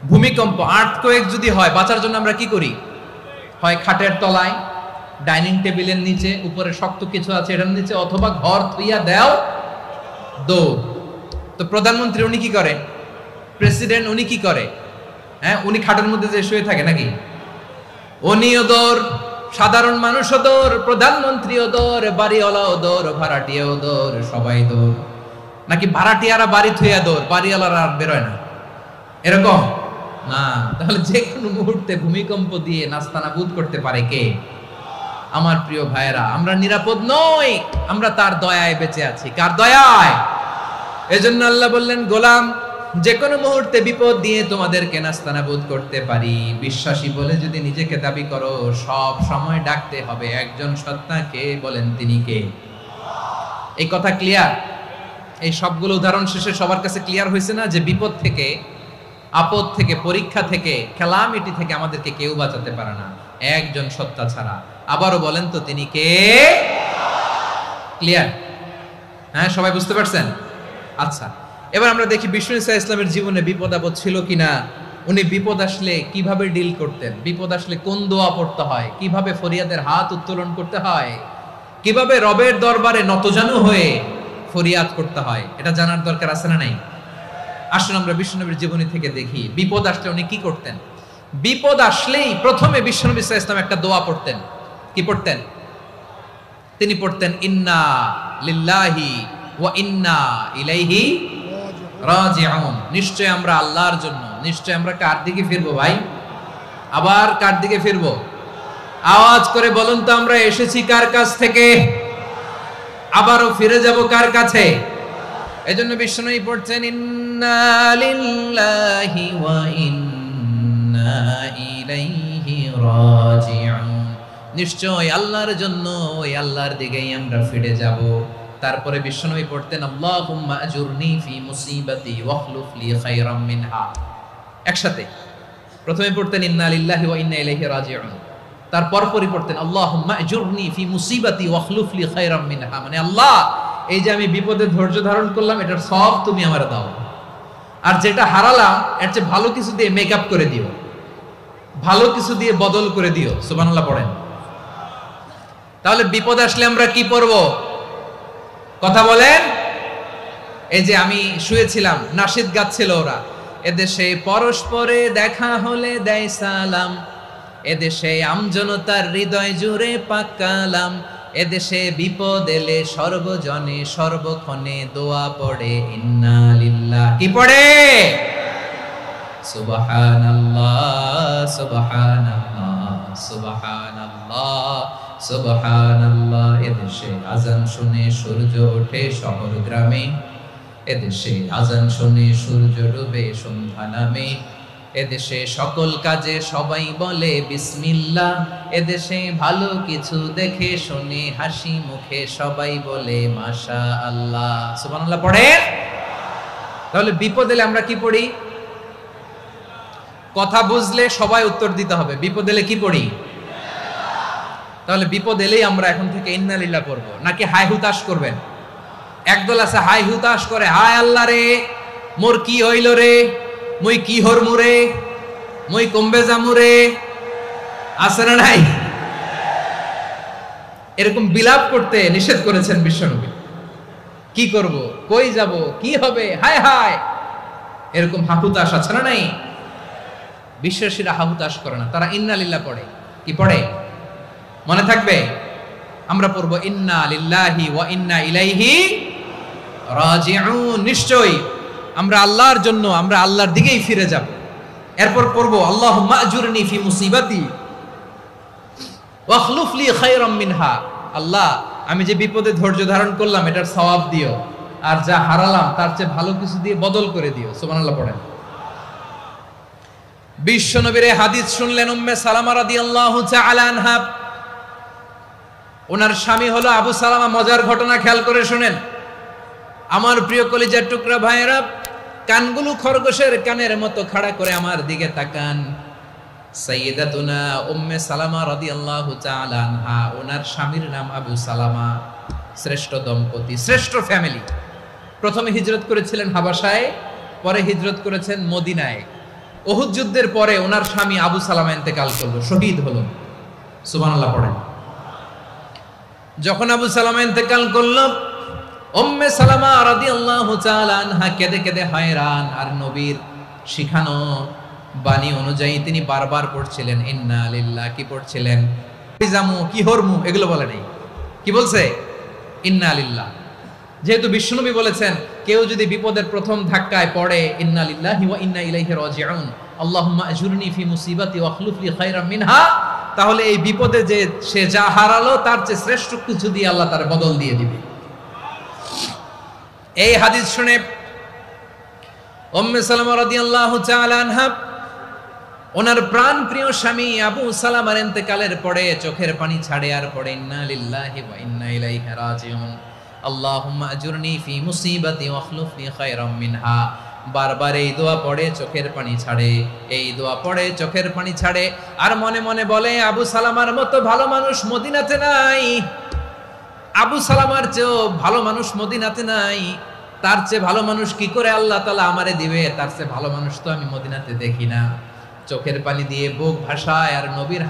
ভূমিকম্প, আর্থকোয়েক যদি হয়, বাঁচার জন্য আমরা কি করি? হয় খাটের তলায়, ডাইনিং টেবিলের নিচে, উপরে শক্ত কিছু আছে এটার নিচে, অথবা ঘর থুইয়া দেও দৌড়। তো প্রধানমন্ত্রী উনি কি করে? প্রেসিডেন্ট উনি কি করে? হ্যাঁ, উনি খাটের মধ্যে যে শুয়ে থাকে নাকি? উনিও দৌড়, সাধারণ মানুষও দৌড়, প্রধানমন্ত্রীও দৌড়, বাড়িওয়ালাও দৌড়, ভাড়াটিয়াও দৌড়, সবাই দৌড়। নাকি ভাড়াটিয়ারা বাড়ি থুইয়া দৌড়, বাড়িওয়ালারা আর বেরোয় না? এরকম না। তাহলে যে কোনো মুহূর্তে ভূমিকম্প দিয়ে নাস্তানাবুদ করতে পারে কে? আমার প্রিয় ভাইয়েরা, আমরা নিরাপদ নই, আমরা তার দয়ায় বেঁচে আছি। কার দয়ায়? এজন্য আল্লাহ বললেন গোলাম, যে কোনো মুহূর্তে বিপদ দিয়ে তোমাদেরকে নাস্তানাবুদ করতে পারি। বিশ্বাসী বলে যদি নিজেকে দাবি করো, সব সময় ডাকতে হবে একজন সত্তাকে। বলেন তিনি কে? এই কথা ক্লিয়ার? এই সবগুলো উদাহরণ শেষে সবার কাছে ক্লিয়ার হয়েছে না যে বিপদ থেকে, আপদ থেকে, পরীক্ষা থেকে, ক্যালামিটি থেকে আমাদেরকে কেউ বাঁচাতে পারে না একজন সত্তা ছাড়া। আবারও বলেন তো তিনি কে? ক্লিয়ার? হ্যাঁ, সবাই বুঝতে পারছেন? আচ্ছা, এবার আমরা দেখি বিষ্ণু ঈসা ইসলামের জীবনে বিপদ আপদ ছিল কিনা। উনি বিপদ আসলে কিভাবে ডিল করতেন, বিপদ আসলে কোন দোয়া পড়তে হয়, কিভাবে ফরিয়াদের হাত উত্তোলন করতে হয়, কিভাবে রবের দরবারে নতজানু হয়ে ফরিয়াদ করতে হয়, এটা জানার দরকার আছে না নাই? আসুন আমরা বিশ্বনবীর জীবনী থেকে দেখি বিপদ আসলে উনি কি করতেন। বিপদ আসলেই প্রথমে বিশ্বনবী সাল্লাল্লাহু আলাইহি ওয়াসাল্লাম একটা দোয়া পড়তেন। কি পড়তেন? তিনি পড়তেন ইন্না লিল্লাহি ওয়া ইন্না ইলাইহি রাজিউন। নিশ্চয় আমরা আল্লাহর জন্য, নিশ্চয় আমরা কার দিকে ফিরবো ভাই? আবার কার দিকে ফিরবো? আওয়াজ করে বলুন তো, আমরা এসেছি কার কাছ থেকে, আবারও ফিরে যাব কার কাছে? এজন্য বিষ্ণুই পড়ছেন ইন্না লিল্লাহি ওয়া ইন্না ইলাইহি রাজিউন। নিশ্চয় আল্লাহর জন্য, ওই আল্লাহর দিকেই আমরা ফিরে যাব। তারপরে বিশ্বনবী পড়তেন আল্লাহুম্মা আজুরনি ফি মুসিবাতি ওয়াখলুফ লি খায়রাম মিনহা। একসাথে প্রথমে পড়তেন ইন্না লিল্লাহি ওয়া ইন্না ইলাইহি রাজিউন, তারপর পরে পড়তেন আল্লাহুম্মা আজুরনি ফি মুসিবাতি ওয়াখলুফ লি খায়রাম মিনহা। মানে আল্লাহ, এই যে আমি বিপদে ধৈর্য ধারণ করলাম, এটার সব তুমি আমারে দাও, আর যেটা হারালাম এর চেয়ে ভালো কিছু দিয়ে মেকআপ করে দিও, ভালো কিছু দিয়ে বদল করে দিও। সুবহানাল্লাহ পড়েন। তাহলে বিপদ আসলে আমরা কি পড়ব? কথা বলেন। এই যে আমি শুয়েছিলাম, নাশিদ গাচ্ছিল ওরা, এদেশে পরস্পরে দেখা হলে দেয় সালাম, এদেশে আমজনতার হৃদয় জুড়ে পাকালাম, এদেশে বিপদ এলে সর্বজনে সর্বক্ষণে দোয়া পড়ে ইন্না লিল্লাহ। কি পড়ে? সুবহানাল্লাহ সুবহানাল্লাহ সুবহানাল্লাহ সুবহানাল্লাহ। এদেশে আজান শুনে সূর্য ওঠে শহর গ্রামে, এদেশে আজান শুনে সূর্য ডুবে সন্ধ্যা নামে, এদেশে সকল কাজে সবাই বলে বিসমিল্লাহ, এদেশে ভালো কিছু দেখে শুনে হাসি মুখে সবাই বলে মাশাআল্লাহ। সুবহানাল্লাহ পড়েন। তাহলে বিপদ এলে আমরা কি পড়ি? কথা বুঝলে সবাই উত্তর দিতে হবে। বিপদ এলে কি পড়ি? তাহলে বিপদ এলেই আমরা এখন থেকে ইন্না লিল্লাহ পড়বো, নাকি হাই হুতাশ করবেন? একদল আছে হাই হুতাশ করে, হায় আল্লাহ রে মোর কি হইল রে, মুই কি হরমু রে, মুই কমবে জামু রে, আছে না নাই? এরকম বিলাপ করতে নিষেধ করেছেন বিশ্বনবী। কি করব, কই যাব, কি হবে, হায় হায়, এরকম হাহুতাশ আছে না নাই? বিশ্বাসীরা হাহুতাশ করে না, তারা ইন্না লিল্লাহ পড়ে। কি পড়ে মনে থাকবে? আমরা পড়বো ইন্না লিল্লাহি ওয়া ইন্না ইলাইহি রাজিউন। নিশ্চয়ই আমরা আল্লাহর জন্য, আমরা আল্লাহর দিকেই ফিরে যাব। এরপর পড়বো আল্লাহুম্মা আজুরনি ফি মুসিবাতি ওয়া খলুফ লি খায়রাম মিনহা। আল্লাহ, আমি যে বিপদে ধৈর্য ধারণ করলাম এটার সওয়াব দিও, আর যা হারালাম তার চেয়ে ভালো কিছু দিয়ে বদল করে দিও। সুবহানাল্লাহ পড়েন। বিশ্বনবীর হাদিস শুনলেন উম্মে সালামা রাদিয়াল্লাহু তাআলা আনহা। ওনার স্বামী হলো আবু সালামা। মজার ঘটনা খেয়াল করে শুনেন আমার প্রিয় কলিজার টুকরা ভাইয়েরা। কানগুলো খরগোশের কানের মতো খাড়া করে আমার দিকে তাকান। সাইয়্যিদাতুনা উম্মে সালামা রাদিয়াল্লাহু তাআলা আনহা, ওনার স্বামীর নাম আবু সালামা। শ্রেষ্ঠ দম্পতি, শ্রেষ্ঠ ফ্যামিলি। প্রথমে হিজরত করেছিলেন হাবাসায়, পরে হিজরত করেছেন মদিনায়। উহুদ যুদ্ধের পরে ওনার স্বামী আবু সালামা ইন্তেকাল করলো, শহীদ হলো। সুবহানাল্লাহ পড়েন। যখন আবু সালামা ইন্তেকাল করলো, উম্মে সালামা রাদিয়াল্লাহু তাআলা আনহা কেঁদে কেঁদে হয়রান। আর নবীর শিখানো বাণী অনুযায়ী তিনি বারবার পড়ছিলেন ইন্না লিল্লাহ। কি পড়ছিলেন? জামু, কি হরমু, এগুলো বলে নাই। কি বলছে? ইন্না লিল্লাহ। যেহেতু বিশ্বনবী বলেছেন কেউ যদি বিপদের প্রথম ধাক্কায় পড়ে ইন্না লিল্লাহি ওয়া ইন্না ইলাইহি রাজিউন, আল্লাহুম্মা আজুরনি ফি মুসিবাতি ওয়া খলুফ লি খায়রাম মিনহা, তাহলে এই বিপদে যে সে যা হারালো তার চেয়ে শ্রেষ্ঠ কিছু দিয়ে আল্লাহ তার বদল দিয়ে দিবে। এই হাদিস শুনে উম্মে সালামা রাদিয়াল্লাহু তাআলা আনহা ওনার প্রাণ প্রিয় স্বামী আবু সালামার ইন্তেকালের পরে চোখের পানি ছাড়ে আর পড়ে ইন্না লিল্লাহি ওয়া ইন্না ইলাইহি রাজিউন, আল্লাহুম্মা আজুরনি ফি মুসিবাতি ওয়া খলুফনি খায়রাম মিনহা। বারবার এই দোয়া পড়ে চোখের পানি ছাড়ে, এই দোয়া পড়ে চোখের পানি ছাড়ে, আর মনে মনে বলে আবু সালামার মতো ভালো মানুষ মদিনাতে নাই, আবু সালামার চেয়েও ভালো মানুষ মদিনাতে নাই, তার চেয়ে ভালো মানুষ কি করে আল্লাহ তাআলা আমারে দিবে, তার চেয়ে ভালো মানুষ তো আমি মদিনাতে দেখি না। চোখের পানি দিয়ে বুক ভাসায় আর নবীর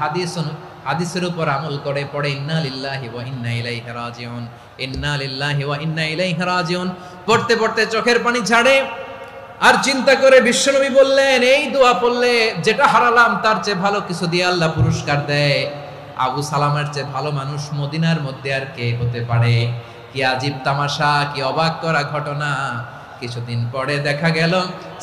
হাদিসের উপর আমল করে পড়ে ইন্না লিল্লাহি ওয়া ইন্না ইলাইহি রাজিউন, ইন্না লিল্লাহি ওয়া ইন্না ইলাইহি রাজিউন। পড়তে পড়তে চোখের পানি ছাড়ে আর চিন্তা করে বিশ্বনবী বললেন এই দোয়া পড়লে যেটা হারালাম তার চেয়ে ভালো কিছু দিয়ে আল্লাহ পুরস্কার দেয়। আবু সালামার চেয়ে ভালো মানুষ মদিনার মধ্যে আর কে হতে পারে? কি আজীব তামাশা, কি অবাক করা ঘটনা। কিছুদিন পরে দেখা গেল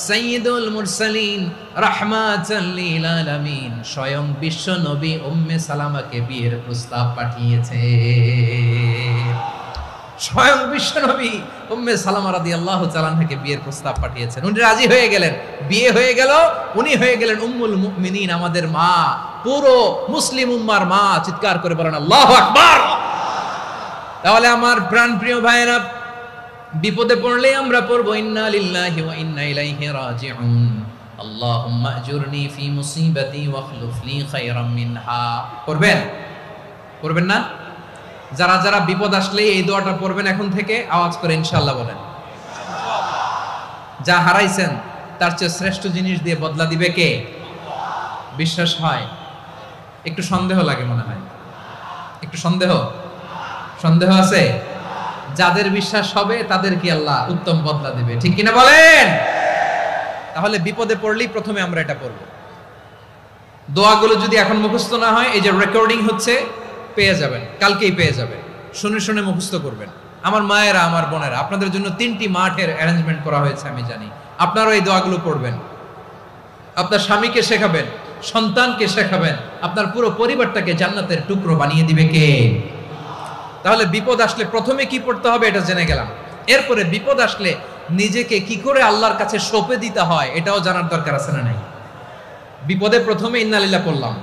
সাইয়্যিদুল মুরসালিন রাহমাতাল লিল আলামিন স্বয়ং বিশ্ব নবী উম্মে সালামাকে বিয়ের প্রস্তাব পাঠিয়েছে। স্বয়ং বিশ্ব নবী উম্মে সালামা রাদিয়াল্লাহু তাআলা আনহাকে বিয়ের প্রস্তাব পাঠিয়েছেন। উনি রাজি হয়ে গেলেন, বিয়ে হয়ে গেল, উনি হয়ে গেলেন উম্মুল মুমিনিন, আমাদের মা, পুরো মুসলিম উম্মার মা। চিৎকার করে বলেন আল্লাহু আকবার। তাহলে আমার প্রাণপ্রিয় ভাইয়েরা, বিপদে পড়লে আমরা পড়ব ইন্না লিল্লাহি ওয়া ইন্না ইলাইহি রাজিউন, আল্লাহুম্মা আজুরনি ফি মুসিবাতি ওয়া খলুফ লি খায়রাম মিনহা। পড়বেন? পড়বেন না? যারা যারা বিপদ আসলে এই দোয়াটা পড়বেন এখন থেকে আওয়াজ করে ইনশাআল্লাহ বলেন। যা হারাইছেন তার চেয়ে শ্রেষ্ঠ জিনিস দিয়ে বদলা দিবে কে? বিশ্বাস হয়? একটু সন্দেহ লাগে মনে হয়, একটু সন্দেহ আছে? যাদের বিশ্বাস হবে তাদের কি আল্লাহ উত্তম বদলা দিবে, ঠিক কিনা বলেন? তাহলে বিপদে পড়লেই প্রথমে আমরা এটা পড়ব। দোয়াগুলো যদি এখন মুখস্থ না হয়, এই যে রেকর্ডিং হচ্ছে, পেয়ে যাবেন, কালকেই পেয়ে যাবেন। শুনে শুনে মুখস্থ করবেন। আমার মায়েরা, আমার বোনেরা, আপনাদের জন্য 3টি মাঠের অ্যারেঞ্জমেন্ট করা হয়েছে, আমি জানি। আপনারাও এই দোয়াগুলো পড়বেন, আপনার স্বামীকে শেখাবেন, সন্তানকে শেখাবেন, আপনার পুরো পরিবারটাকে জান্নাতের টুকরো বানিয়ে দিবে কে? তাহলে বিপদ আসলে প্রথমে কি পড়তে হবে এটা জেনে গেলাম। এরপরে বিপদ আসলে নিজেকে কি করে আল্লাহর কাছে সঁপে দিতে হয় এটাও জানার দরকার আছে না নাই? বিপদে প্রথমে ইন্না লিল্লাহ করলাম,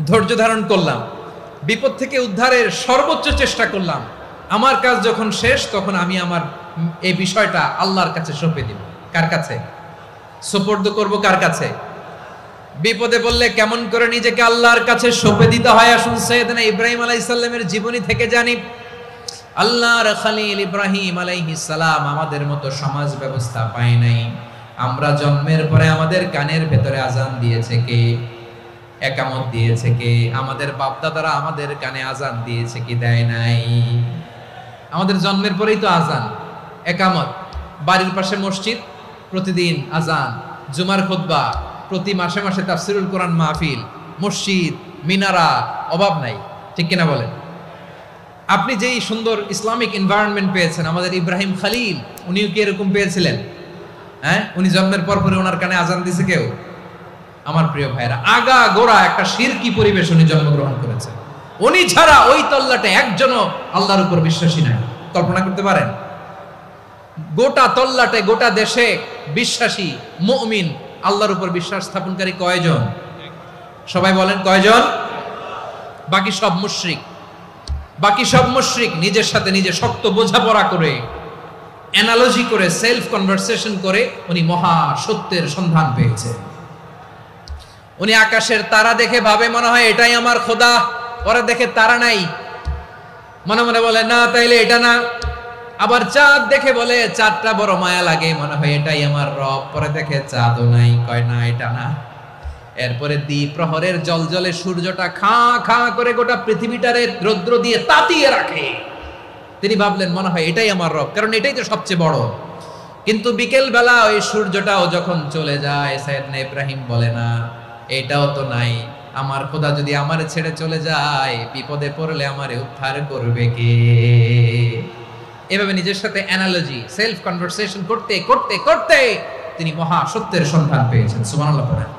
ধৈর্য ধারণ করলাম, বিপদ থেকে উদ্ধারের সর্বোচ্চ চেষ্টা করলাম। আমার কাজ যখন শেষ তখন আমি আমার এই বিষয়টা আল্লাহর কাছে সঁপে দিব। কার কাছে সোপর্দ করব? কার কাছে? বিপদে পড়লে কেমন করে নিজেকে আল্লাহর কাছে সঁপে দিতে হয়, আসুন সাইয়েদনা ইব্রাহিম আলাইহিস সালামের জীবনী থেকে জানি। আল্লাহর খলিল ইব্রাহিম আলাইহিস সালাম আমাদের মতো সমাজ ব্যবস্থা পায় নাই। আমরা জন্মের পরে আমাদের কানের ভেতরে আজান দিয়েছে কে? একামত দিয়েছে কে? আমাদের বাপ দাদারা আমাদের কানে আজান দিয়েছে কি? দেয় নাই। আমাদের জন্মের পরেই তো আজান, একামত, বাড়ির পাশে মসজিদ, প্রতিদিন আজান, জুমার খুতবা, প্রতি মাসে মাসে তাফসিরুল কোরআন মাহফিল, মসজিদ, মিনারা, অভাব নাই। ঠিক কিনা বলেন? আপনি যেই সুন্দর ইসলামিক এনভায়রনমেন্ট পেয়েছেন, আমাদের ইব্রাহিম খলিল উনিও কি এরকম পেয়েছিলেন? হ্যাঁ, উনি জন্মের পর পরে ওনার কানে আজান দিছে কেউ? আমার প্রিয় ভাইরা, আগা গোড়া একটা শিরকি পরিবেশ উনি জন্মগ্রহণ করেছেন। উনি ছাড়া ওই তল্লাটে একজনও আল্লাহর উপর বিশ্বাসী নাই। কল্পনা করতে পারেন? গোটা তল্লাটে, গোটা দেশে বিশ্বাসী মুমিন, আল্লাহর উপর বিশ্বাস স্থাপনকারী কয়জন? সবাই বলেন কয়জন? বাকি সব মুশরিক। বাকি সব মুশরিক নিজের সাথে নিজে শক্ত বোঝাপড়া করে, অ্যানালজি করে, সেলফ কনভারসেশন করে উনি মহা সত্যের সন্ধান পেয়েছেন। উনি আকাশের তারা দেখে ভাবে মনে হয় এটাই আমার খোদা। ওরা দেখে তারা নাই, মনে মনে বলে না তাইলে এটা না। আবার চাঁদ দেখে বলে চাঁদটা বড় মায়া লাগে, মনে হয় এটাই আমার রব। পরে দেখে চাঁদও নাই, কয় না এটা না। এরপরে দ্বীপ প্রহরের জলজলে সূর্যটা খা খা করে গোটা পৃথিবীটারে রৌদ্র দিয়ে তাতিয়ে রাখে। তিনি ভাবলেন মনে হয় এটাই আমার রব, কারণ এটাই তো সবচেয়ে বড়। কিন্তু বিকেল বেলা ওই সূর্যটাও যখন চলে যায়, সাইয়েদনা ইব্রাহিম বলে না এটাও তো নাই। আমার খোদা যদি আমারে ছেড়ে চলে যায়, বিপদে পড়লে আমারে উদ্ধার করবে কে? এভাবে নিজের সাথে অ্যানালজি, সেলফ কনভারসেশন করতে করতে করতে তিনি মহা সত্যের সন্ধান পেয়েছেন। সুবহানাল্লাহ পড়েন।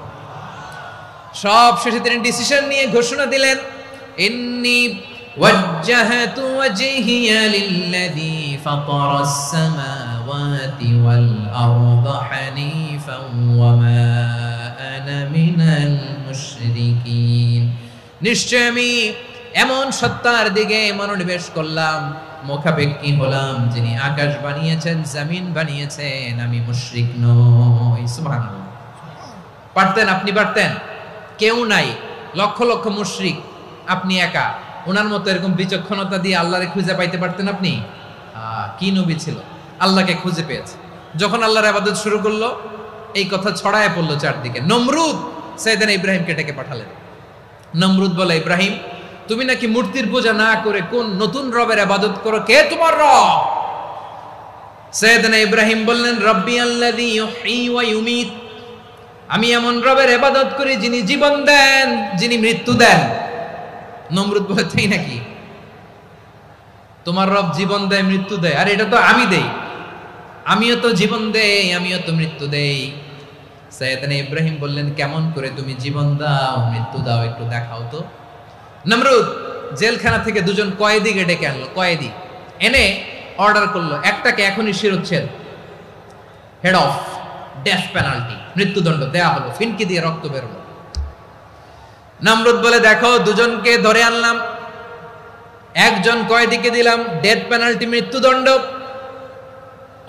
সব শেষে তিনি ডিসিশন নিয়ে ঘোষণা দিলেন, ইন্নী ওয়াজ্জাহাতু ওয়াজহিয়া লিল্লাযী ফাতারাস সামাওয়াতি ওয়াল আরদা হানিফান ওয়া মা আনা মিনাল মুশরিকিন। নিশ্চয় আমি এমন সত্তার দিকে মনোনিবেশ করলাম, মুখাপেক্ষী হলাম, যিনি আকাশ বানিয়েছেন, জমিন বানিয়েছেন, আমি মুশরিক নই। সুবহানাল্লাহ। পারতেন? আপনি পারতেন? কেউ নাই, লক্ষ লক্ষ মুশরিক, আপনি একা। ওনার মতো এরকম বিচক্ষণতা দিয়ে আল্লাহরে খুঁজে পাইতে পারতেন আপনি? কি নবী ছিল, আল্লাহকে খুঁজে পেয়েছে। যখন আল্লাহর ইবাদত শুরু করলো, এই কথা ছড়ায় পড়লো চারদিকে। নমরুদ সাইয়েদনা ইব্রাহিমকে ডেকে পাঠালেন। নমরুদ বলে, ইব্রাহিম তুমি নাকি মূর্তির পূজা না করে কোন নতুন রবের ইবাদত করো, কে তোমার রব? সাইয়েদনা ইব্রাহিম বললেন, রব্বি আল্লাযী ইউহয়ী ওয়া ইউমীত, আমি এমন রবের ইবাদত করি যিনি জীবন দেন, যিনি মৃত্যু দেন। নমরুদ বলে, তাই নাকি? তোমার রব জীবন দেয়, মৃত্যু দেয়? আর এটা তো আমি দেই, আমিও তো জীবন দেই, আমিও তো মৃত্যু দেই। সাইয়েদনা ইব্রাহিম বললেন, কেমন করে তুমি জীবন দাও, মৃত্যু দাও, একটু দেখাও তো। নমরুদ জেলখানা থেকে দুজন কয়েদিকে ডেকে আনলো। কয়েদি এনে অর্ডার করলো, একটাকে এখনই শিরোচ্ছেদ, হেড অফ, ডেথ পেনাল্টি, মৃত্যুদণ্ড দেয়া হলো। ফিনকি দিয়ে রক্ত বেরোলো। নমরুদ বলে, দেখো দুজনকে ধরে আনলাম, একজন কয়েদিকে দিলাম ডেথ পেনাল্টি, মৃত্যুদণ্ড,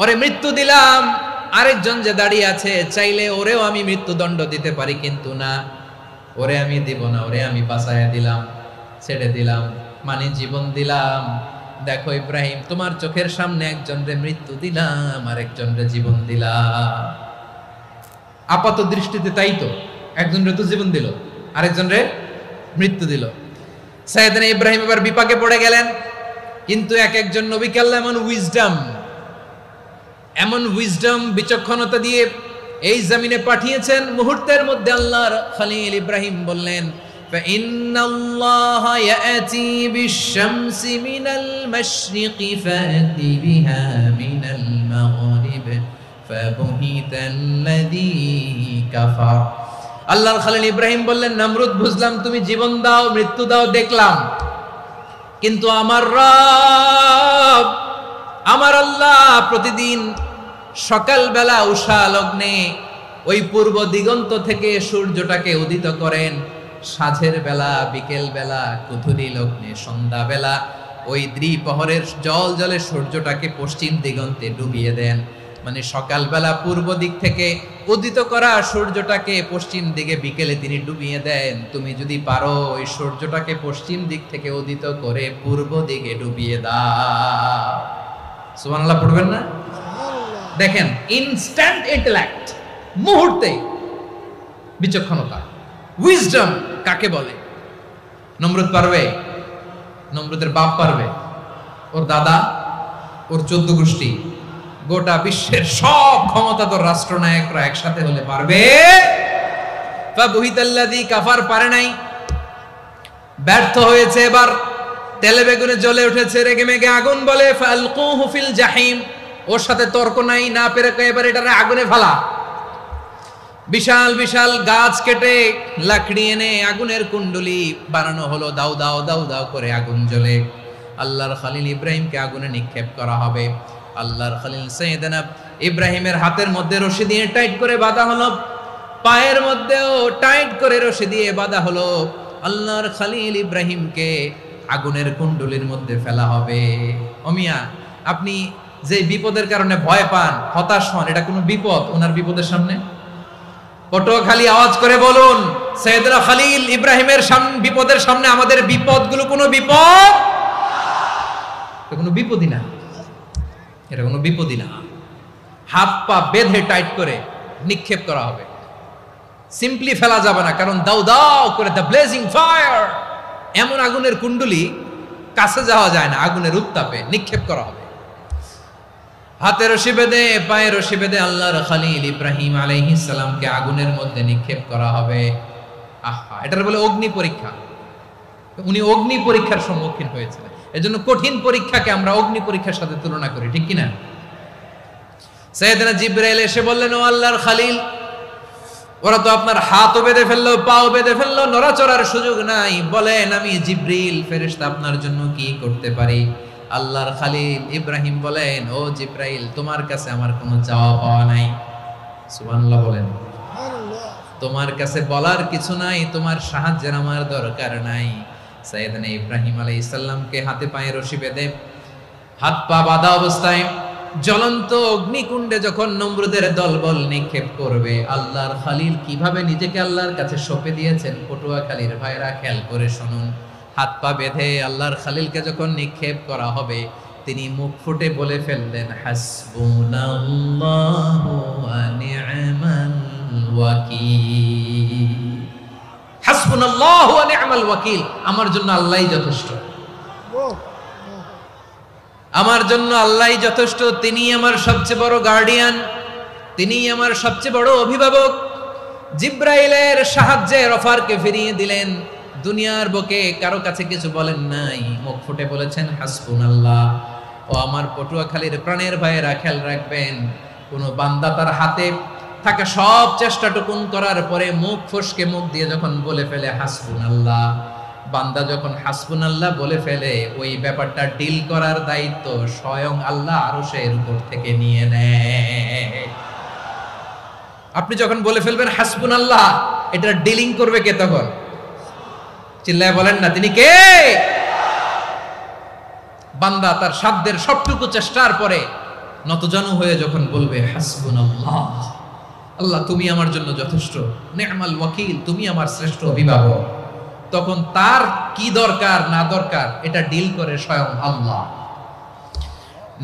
ওরে মৃত্যু দিলাম। আরেকজন যে দাঁড়িয়ে আছে, চাইলে ওরেও আমি মৃত্যুদণ্ড দিতে পারি, কিন্তু না, ওরে আমি দিব না, ওরে আমি বাঁচাইয়া দিলাম, ছেড়ে দিলাম, মানে জীবন দিলাম। দেখো ইব্রাহিম, তোমার চোখের সামনে একজনরে মৃত্যু দিলাম, আরেকজনরে জীবন দিলাম। আপাত দৃষ্টিতে তাই তো, একজনরে তো জীবন দিল, আরেকজনরে মৃত্যু দিল। সাইয়েদনা ইব্রাহিম এবার বিপাকে পড়ে গেলেন। কিন্তু এক একজন নবীকে আল্লাহ এমন উইজডম, বিচক্ষণতা দিয়ে এই জমিনে পাঠিয়েছেন। মুহূর্তের মধ্যে আল্লাহর খলিল ইব্রাহিম বললেন, ফাইন্নাল্লাহা ইয়াতি বিশ-শামসি মিনাল মাশরিকি ফাতি বিহা মিনাল মাগরিব ফাবুহিতাল্লাযী কাফার। আল্লাহর খলিল ইব্রাহিম বললেন, নমরুদ বুঝলাম তুমি জীবন দাও, মৃত্যু দাও, দেখলাম, কিন্তু আমার রব, আমার আল্লাহ প্রতিদিন সকালবেলা উষা লগ্নে ওই পূর্ব দিগন্ত থেকে সূর্যটাকে উদিত করেন, সাঁঝের বেলা, বিকেল বেলা, কুথুরি লগ্নে, সন্ধ্যা বেলা ওই দ্বিপ্রহরের জল জলে সূর্যটাকে পশ্চিম দিগন্তে ডুবিয়ে দেন। মানে সকালবেলা পূর্ব দিক থেকে উদিত করা সূর্যটাকে পশ্চিম দিকে বিকেলে তিনি ডুবিয়ে দেন। তুমি যদি পারো ওই সূর্যটাকে পশ্চিম দিক থেকে উদিত করে পূর্ব দিকে ডুবিয়ে দাও। সুবহানাল্লাহ পড়বেন না? দেখেন, ইনস্ট্যান্ট ইন্টেলেক্ট, মুহূর্তে বিচক্ষণতা, উইজডম কাকে বলে? নমরুদ পারবে? নমরুদের বাপ পারবে? ওর দাদা, ওর 14 গোষ্ঠী, গোটা বিশ্বের সব ক্ষমতাধর রাষ্ট্রনায়করা একসাথে হলে পারবে? ফাবুহিতাল্লাযী কাফার, পারে নাই, ব্যর্থ হয়েছে। এবার তেলে বেগুনে জ্বলে উঠেছে, রেগে মেগে আগুন বলে ফালকুহু ফিল জাহিম। ওর সাথে তর্ক নাই, না পেরে এবার এটারে আগুনে ফেলা। বিশাল বিশাল গাছ কেটে লাকড়ি এনে আগুনের কুণ্ডলি বানানো হলো, দাও দাও দাও দাও করে আগুন জ্বলে। আল্লাহর খলিল ইব্রাহিমকে আগুনে নিক্ষেপ করা হবে। আল্লাহর খলিল সাইয়েদনা ইব্রাহিমের হাতের মধ্যে রশি দিয়ে টাইট করে বাঁধা হলো, পায়ের মধ্যেও টাইট করে রশি দিয়ে বাঁধা হলো। আল্লাহর খলিল ইব্রাহিমকে আগুনের কুণ্ডলির মধ্যে ফেলা হবে। ওমিয়া, আপনি যে বিপদের কারণে ভয় পান, হতাশ হন, এটা কোনো বিপদ ওনার বিপদের সামনে? পটুয়াখালী আওয়াজ করে বলুন, সাইয়েদনা খলিল ইব্রাহিমের বিপদের সামনে আমাদের বিপদগুলো কোনো বিপদ? এটা কোনো বিপদই না, এটা কোনো বিপদই না। হাত পা বেঁধে টাইট করে নিক্ষেপ করা হবে, সিম্পলি ফেলা যাবে না, কারণ দাও দাও করে দ্য ব্লেজিং ফায়ার, এমন আগুনের কুণ্ডলি, কাছে যাওয়া যায় না, আগুনের উত্তাপে নিক্ষেপ করা হবে। হাতে রশি বেঁধে, পায়ে রশি বেঁধে আল্লাহর খলিল ইব্রাহিম আলাইহিস সালামকে আগুনের মধ্যে নিক্ষেপ করা হবে। আহা, এটার বলে অগ্নি পরীক্ষা। উনি অগ্নি পরীক্ষার সম্মুখীন হয়েছিলেন। এজন্য কঠিন পরীক্ষাকে আমরা অগ্নি পরীক্ষার সাথে তুলনা করি, ঠিক কিনা? সাইয়েদনা জিবরাইল এসে বললেন, ও আল্লাহর খলিল, ওরা তো আপনার হাতও বেঁধে ফেললো, পাও বেঁধে ফেললো, নড়াচড়ার সুযোগ নাই, বলেন আমি জিবরিল ফেরেশতা আপনার জন্য কি করতে পারি? আল্লাহর খলিল ইব্রাহিম বলেন, ও জিবরাইল, তোমার কাছে আমার কোনো চাওয়া পাওয়া নাই। সুবহানাল্লাহ বলেন। তোমার কাছে বলার কিছু নাই, তোমার সাহায্যের আমার দরকার নাই। সাইয়েদনা ইব্রাহিম আলাইহিস সালামকে হাতে পায়ে রশি বেঁধে, হাত পা বাঁধা অবস্থায় জ্বলন্ত অগ্নিকুণ্ডে যখন নমরুদের দলবল নিক্ষেপ করবে, আল্লাহর খলিল কিভাবে নিজেকে আল্লাহর কাছে সঁপে দিয়েছেন, পটুয়াখালীর ভাইরা খেয়াল করে শুনুন। হাত পা বেঁধে আল্লাহর খলিলকে যখন নিক্ষেপ করা হবে, তিনি মুখ ফুটে বলে ফেললেন, হাসবুনাল্লাহু ওয়া নি'মাল ওয়াকিল। হাসবুনাল্লাহু ওয়া নি'মাল ওয়াকিল, আমার জন্য আল্লাহই যথেষ্ট, আমার জন্য আল্লাহই যথেষ্ট। তিনি আমার সবচেয়ে বড় গার্ডিয়ান, তিনি আমার সবচেয়ে বড় অভিভাবক। জিব্রাইলের সাহায্যে অফারকে ফিরিয়ে দিলেন, দুনিয়ার বুকে কারো কাছে কিছু বলেন নাই, মুখ ফুটে বলেছেন হাসবুনাল্লাহ। ও আমার পটুয়াখালীর প্রাণের ভাইয়েরা, খেয়াল রাখবেন, কোন বান্দা তার হাতে থাকা সব চেষ্টাটুকুন করার পরে মুখ ফসকে মুখ দিয়ে যখন বলে ফেলে হাসবুনাল্লাহ, বান্দা যখন হাসবুনাল্লাহ বলে ফেলে, ওই ব্যাপারটা ডিল করার দায়িত্ব স্বয়ং আল্লাহ আরশের উপর থেকে নিয়ে নেয়। আপনি যখন বলে ফেলবেন হাসবুনাল্লাহ, এটা ডিলিং করবে কে তখন? চিল্লায় বলেন না, তিনি কে? বান্দা তার সাধ্যের সবটুকু চেষ্টার পরে নতজানু হয়ে যখন বলবে হাসবুনাল্লাহ, আল্লাহ তুমি আমার জন্য যথেষ্ট, নি'মাল ওয়াকিল, তুমি আমার শ্রেষ্ঠ অভিভাবক, তখন তার কি দরকার না দরকার এটা ডিল করে স্বয়ং আল্লাহ।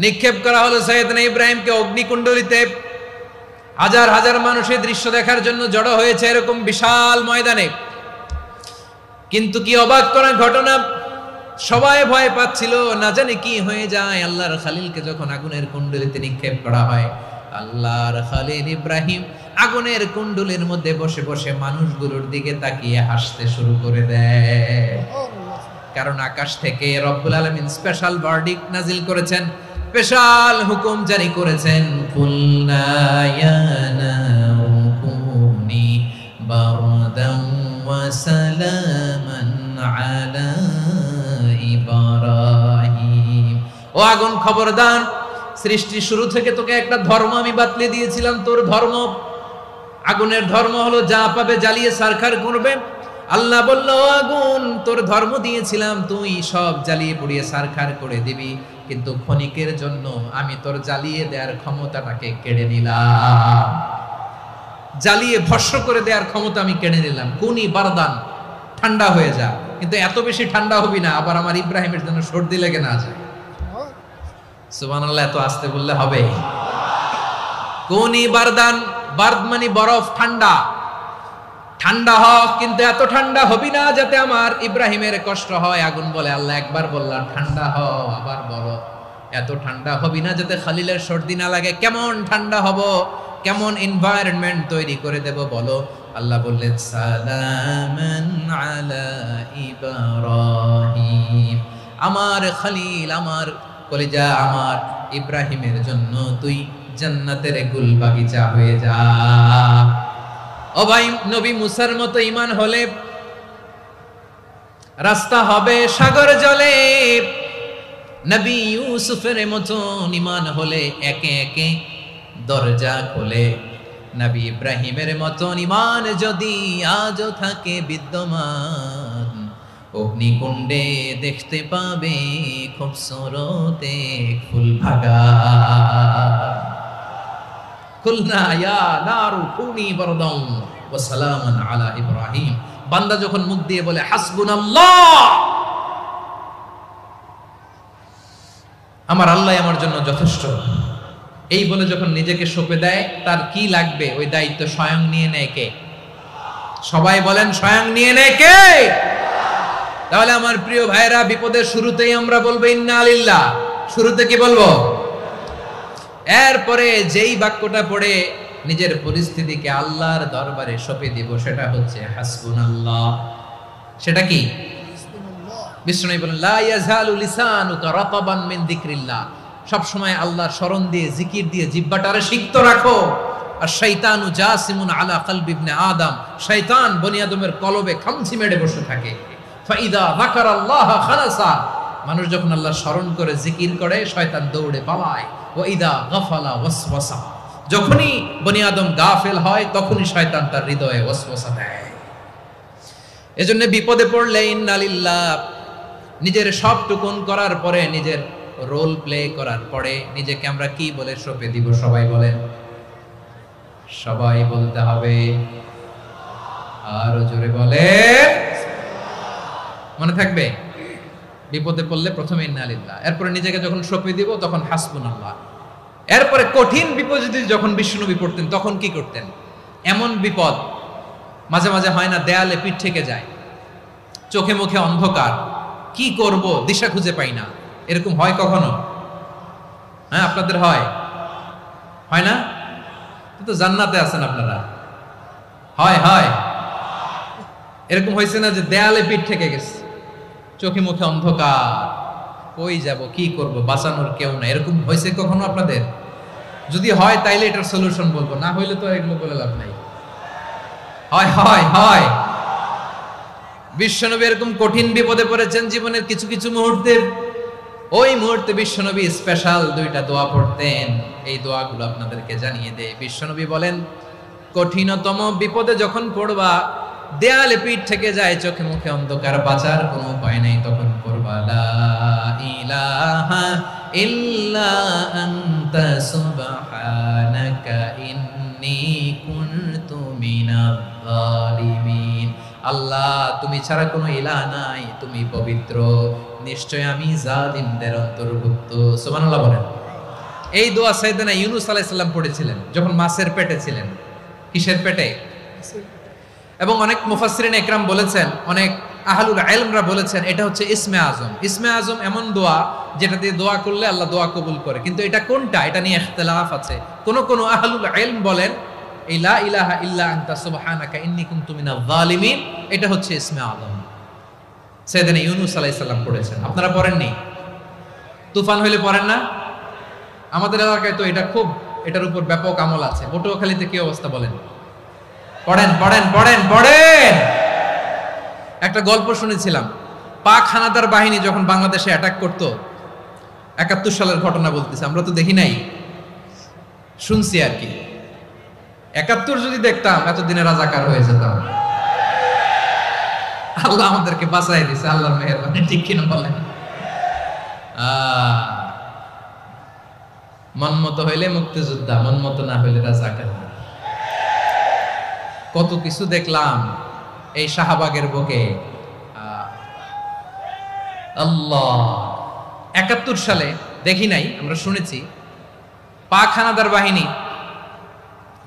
নিক্ষেপ করা হলো সাইয়েদনা ইব্রাহিমকে অগ্নিকুণ্ডলিতে। হাজার হাজার মানুষের দৃশ্য দেখার জন্য জড়ো হয়েছে এরকম বিশাল ময়দানে। কিন্তু কি অবাক করা ঘটনা, সবাই ভয় পাচ্ছিল, না জানি কি হয়ে যায়। আল্লাহর খলিলকে যখন আগুনের কুণ্ডলিতে নিক্ষেপ করা হয়, আল্লাহর খলিল ইব্রাহিম আগুনের কুণ্ডলীর মধ্যে বসে বসে মানুষগুলোর দিকে তাকিয়ে হাসতে শুরু করে দেয়। কারণ আকাশ থেকে রব্বুল আলামিন স্পেশাল ভার্ডিক্ট নাজিল করেছেন, স্পেশাল হুকুম জারি করেছেন, কুলনা ইয়া নারু কুনি বারদান ওয়া সালামান আলা ইব্রাহিম। ও আগুন, খবরদার, সৃষ্টির শুরু থেকে তোকে একটা ধর্ম আমি বাতলে দিয়েছিলাম, তোর ধর্ম, আগুনের ধর্ম হলো যা পাবে জ্বালিয়ে সারখার করবে। আল্লাহ বলল, ও আগুন, তোর ধর্ম দিয়েছিলাম, তুই সব জ্বালিয়ে পুড়িয়ে সারখার করে দিবি। কিন্তু ক্ষণিকের জন্য আমি তোর জ্বালিয়ে দেওয়ার ক্ষমতাটাকে কেড়ে নিলাম, জ্বালিয়ে ভস্ম করে দেওয়ার ক্ষমতা আমি কেড়ে নিলাম। কুনি বারদান, ঠান্ডা হয়ে যা। কিন্তু এত বেশি ঠান্ডা হবি না আবার আমার ইব্রাহিমের জন্য সর্দি লেগে না যায়। সুবহানাল্লাহ, এত আস্তে বললে হবে? কুনি বারদান, বারদ মানে বরফ, ঠান্ডা। ঠান্ডা হ, কিন্তু এত ঠান্ডা হবি না যাতে আমার ইব্রাহিমের কষ্ট হয়। আগুন বলে আল্লাহ একবার বললাম ঠান্ডা হ, আবার বলো এত ঠান্ডা হবি না যাতে খালিলের সর্দি না লাগে। কেমন ঠান্ডা হব, কেমন এনভায়রনমেন্ট তৈরি করে দেব বলো। আল্লাহ বললেন সালামান আলা ইব্রাহিম, আমার খলিল, আমার কলিজা, আমার ইব্রাহিমের জন্য তুই জান্নাতের গুল বাগিচা হয়ে যা। ও ভাই, নবী মুসার মতো ঈমান হলে রাস্তা হবে সাগর জলে, নবী ইউসুফের মতো ঈমান হলে একে একে দরজা খোলে। নবী ইব্রাহিমের মতো ঈমান যদি আজও থাকে বিদ্যমান, অগ্নিকুণ্ডে দেখতে পাবে খুবসুরত এক ফুল বাগান। কুলনা ইয়া নারু কুনি বারদান ওয়া সালামান আলা ইব্রাহিম। বান্দা যখন মুখ দিয়ে বলে হাসবুনাল্লাহ, আমার আল্লাহ আমার জন্য যথেষ্ট, এই বলে যখন নিজেকে সঁপে দেয়, তার কি লাগবে ওই দায়িত্ব স্বয়ং নিয়ে নেয় কে? সবাই বলেন স্বয়ং নিয়ে নেয় কে? তাহলে আমার প্রিয় ভাইরা, বিপদের শুরুতেই আমরা বলবো ইন্না লিল্লাহ। শুরুতে কি বলবো? এরপরে যেই বাক্যটা পড়ে নিজের পরিস্থিতিকে আল্লাহর দরবারে সঁপে দিব, সেটা হচ্ছে হাসবুনাল্লাহ। সেটা কি? বিষ্ণু বলেন লা ইয়াজালু লিসানুকা রাতাবান মিন যিকরিল্লাহ, সব সময় আল্লাহর স্মরণ দিয়ে, জিকির দিয়ে জিহ্বাটারে সিক্ত রাখো। আর শয়তানু জাসিমুন আলা কলবি ইবনে আদম, শয়তান বনি আদমের কলবে খামচি মেরে বসে থাকে। ফাইদা যাকারাল্লাহ খালাসা, মানুষ যখন আল্লাহর স্মরণ করে জিকির করে শয়তান দৌড়ে পালায়। ওয়া ইদা গাফালা ওয়াসওয়াসা, যখনই বনি আদম গাফেল হয় তখনই শয়তান তার হৃদয়ে ওয়াসওয়াসা দেয়। এজন্য বিপদে পড়লে ইন্না লিল্লাহ, নিজের সব টুকুন করার পরে, নিজের রোল প্লে করার পরে নিজেকে আমরা কি বলে সঁপে দিব? সবাই বলেন, সবাই বলতে হবে। আরো জোরে বলে, মনে থাকবে? বিপদে পড়লে প্রথমে ইন্না লিল্লাহ, এরপরে নিজেকে যখন সঁপে দিব তখন হাসবুনাল্লাহ। এরপরে কঠিন বিপদ যদি যখন বিশ্বনবী পড়তেন তখন কি করতেন? এমন বিপদ মাঝে মাঝে হয় না, দেয়ালে পিঠ থেকে যায়, চোখে মুখে অন্ধকার, কি করব দিশা খুঁজে পাই না, এরকম হয় কখনো? হ্যাঁ, আপনাদের হয়? হয় না? তো জান্নাতে আছেন আপনারা। হয় হয় এরকম হয়েছে না যে দেয়ালে পিঠ থেকে গেছে, চোখে মুখে অন্ধকার, কই যাব, কি করব, বাঁচানোর কেউ না, এরকম হয়েছে কখনো আপনাদের? যদি হয় তাইলে এটার সলিউশন বলবো, না হইলে তো এগুলো বলে লাভ নাই। হয় হয় হয় বিশ্বনবী এরকম কঠিন বিপদে পড়েছেন জীবনের কিছু কিছু মুহূর্তে। ওই মুহূর্তে বিশ্বনবী স্পেশাল দুইটা দোয়া পড়তেন, এই দোয়াগুলো আপনাদেরকে জানিয়ে দেয়। বিশ্বনবী বলেন, কঠিনতম বিপদে যখন পড়বা, দেয়ালে পিঠ থেকে যায়, চোখে মুখে অন্ধকার, বাঁচার কোনো উপায় নাই, তখন পড়বা লা ইলাহা ইল্লা আনতা সুবহানাকা ইন্নী কুনতু মিনাজ জালিমিন। আল্লাহ, তুমি ছাড়া কোনো ইলাহ নাই, তুমি পবিত্র, নিশ্চয় আমি জালিমদের অন্তর্ভুক্ত। সুবহানাল্লাহ বলেন। এই দোয়া সাইয়েদনা ইউনূস আলাইহিস সালাম পড়েছিলেন যখন মাছের পেটে ছিলেন। কিসের পেটে? এবং অনেক মুফাসসিরিন ইকরাম বলেছেন, অনেক আহলুল ইলমরা বলেছেন, এটা হচ্ছে ইসমে আজম। ইসমে আজম এমন দোয়া যেটা দিয়ে দোয়া করলে আল্লাহ দোয়া কবুল করে, কিন্তু এটা কোনটা, এটা নিয়ে ইখতিলাফ আছে। কোন আহলুল ইলম বলেন এই লা ইলাহা ইল্লা আনতা সুবহানাকা ইন্নী কুনতু মিনাজ জালিমিন, এটা হচ্ছে ইসমে আজম। সাইয়েদনা ইউনূস আলাইহিস সালাম পড়েছেন, আপনারা পড়েননি? তুফান হইলে পড়েন না? আমাদের এলাকায় তো এটা খুব, এটার উপর ব্যাপক আমল আছে। পটুয়াখালীতে কি অবস্থা বলেন? পড়েন পড়েন পড়েন পড়েন। একটা গল্প শুনেছিলাম, পাক হানাদার বাহিনী যখন বাংলাদেশে অ্যাটাক করতো, ৭১ সালের ঘটনা বলতেছে, আমরা তো দেখি নাই, শুনছি আর কি। ৭১ যদি দেখতাম এতদিনে রাজাকার হয়ে যেতাম। আল্লাহ আমাদেরকে বাঁচাই দিছে, আল্লাহর মেহেরবানি, ঠিক কিনা বলেন? মন মতো হইলে মুক্তিযোদ্ধা, মন মতো না হইলে রাজাকার। কত কিছু দেখলাম এই শাহবাগের বুকে। আল্লাহ, 71 সালে দেখি নাই, আমরা শুনেছি পাক হানাদার বাহিনী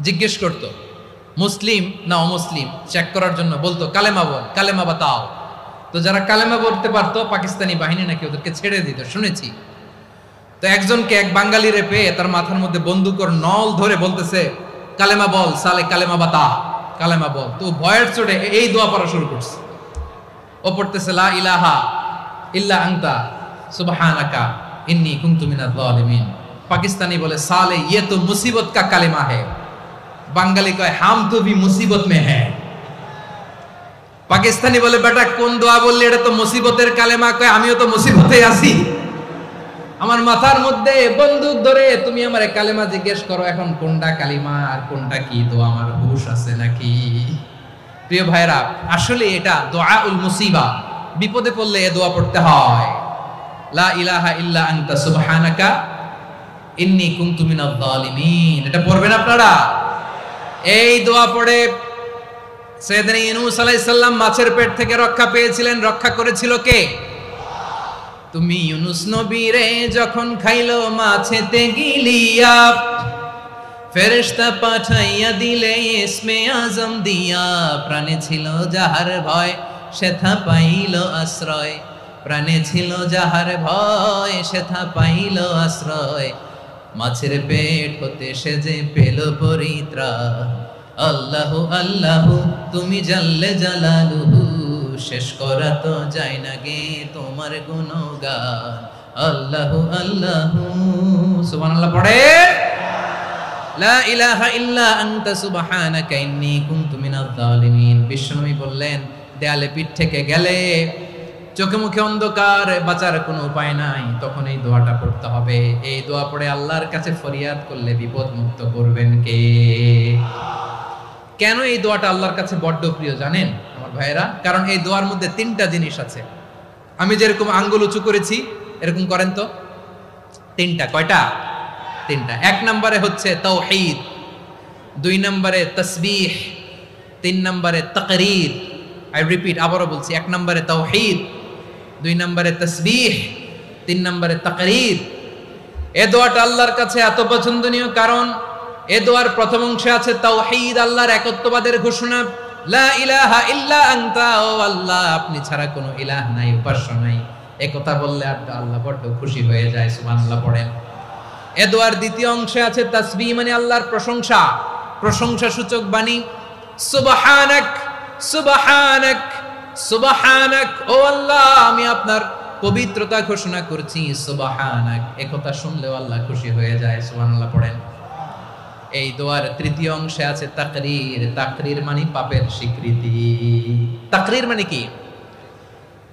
জিজ্ঞেস করত মুসলিম না অমুসলিম চেক করার জন্য, বলতো কালেমা বল, কালেমা বাতাও। তো যারা কালেমা বলতে পারতো পাকিস্তানি বাহিনী নাকি ওদেরকে ছেড়ে দিত, শুনেছি। তো একজনকে, এক বাঙালিরে পেয়ে তার মাথার মধ্যে বন্দুকর নল ধরে বলতেছে কালেমা বল সালে, কালেমা বাতা, কালেমা বল। তো ভয়ের চোটে এই দোয়া পড়া শুরু করছে। ও পড়তেছে লা ইলাহা ইল্লা আনতা সুবহানাকা ইন্নী কুনতু মিনাজ জালিমিন। পাকিস্তানি বলে সালে ये तो मुसीबत का কালেমা है। বাঙালি কয় হাম তো ভি মুসিবত মে হ্যায়। পাকিস্তানি বলে বেটা কোন দোয়া বললি, এটা তো মুসিবতের কালেমা। কয় আমিও তো মুসিবতে আছি, আমার মাথার মধ্যে বন্দুক ধরে তুমি আমারে কালেমা জিজ্ঞেস করো, এখন কোনটা কালিমা আর কোনটা কি দোয়া আমার হুঁশ আছে নাকি? প্রিয় ভাইরা, আসলে এটা দোয়াউল মুসিবা, বিপদে পড়লে এ দোয়া পড়তে হয়। লা ইলাহা ইল্লা আনতা সুবহানাকা ইন্নী কুনতু মিনাজ জালিমিন। এটা পড়বেন আপনারা। এই দোয়া পড়ে সাইয়েদনা ইউনূস আলাইহিস সালাম মাছের পেট থেকে রক্ষা পেয়েছিলেন। রক্ষা করেছিল কে? তুমি ইউনূস নবীরে যখন খাইলো মাছেতে গিলিয়া, ফেরেশতা পাঠাইয়া দিলে ইসমে আজম দিয়া। প্রাণে ছিল যাহার ভয় সেথা পাইল আশ্রয়, প্রাণে ছিল যাহার ভয় সেথা পাইল আশ্রয়। মাছের পেট হতে সে যে পেল পরিত্রাণ। আল্লাহু আল্লাহু তুমি জাল্লে জালালুহু, শেষ করা তো যায় না গে তোমার গুণগান। আল্লাহু আল্লাহু সুবহানাল্লাহ পড়ে। লা ইলাহা ইল্লা আনতা সুবহানাকা ইন্নী কুনতু মিনাজ জালিমিন। বিশ্বনবী বললেন দেয়ালে পিঠ থেকে গেলে, চোখে মুখে অন্ধকার, বাঁচার কোনো উপায় নাই, তখন এই দোয়াটা পড়তে হবে। এই দোয়া পড়ে আল্লাহর কাছে ফরিয়াদ করলে বিপদ মুক্ত করবেন কে? কেন এই দোয়াটা আল্লাহর কাছে বড্ড প্রিয় জানেন আমার ভাইয়েরা? কারণ এই দোয়ার মধ্যে 3টা জিনিস আছে। আমি যেরকম আঙ্গুল উঁচু করেছি এরকম করেন তো। 3টা। কয়টা? 3টা। 1 নম্বরে হচ্ছে তাওহীদ, 2 নম্বরে তাসবিহ, 3 নম্বরে তাকরীর। আই রিপিট, আবারও বলছি, 1 নম্বরে তাওহীদ, 2 নম্বরে তাসবিহ, 3 নম্বরে তাকরীর। এই দোয়াটা আল্লাহর কাছে এত পছন্দনীয় কারণ এই দোয়ার প্রথম অংশে আছে তাওহীদ, আল্লাহর একত্ববাদের ঘোষণা। লা ইলাহা ইল্লা আনতা, ও আল্লাহ আপনি ছাড়া কোনো ইলাহ নাই, উপাস্য নাই। এই কথা বললে আল্লাহ বড় খুশি হয়ে যায়। সুবহানাল্লাহ পড়েন। এই দোয়ার দ্বিতীয় অংশে আছে তাসবিহ, মানে আল্লাহর প্রশংসা, প্রশংসা সূচক বাণী। সুবহানাক সুবহানাক সুবহানাক, ও আল্লাহ আমি আপনার পবিত্রতা ঘোষণা করছি। সুবহানাক, এই কথা শুনলেও আল্লাহ খুশি হয়ে যায়। সুবহানাল্লাহ পড়েন। এই দোয়ার তৃতীয় অংশে আছে তাকরীর। তাকরীর মানে পাপের স্বীকৃতি। তাকরীর মানে কি?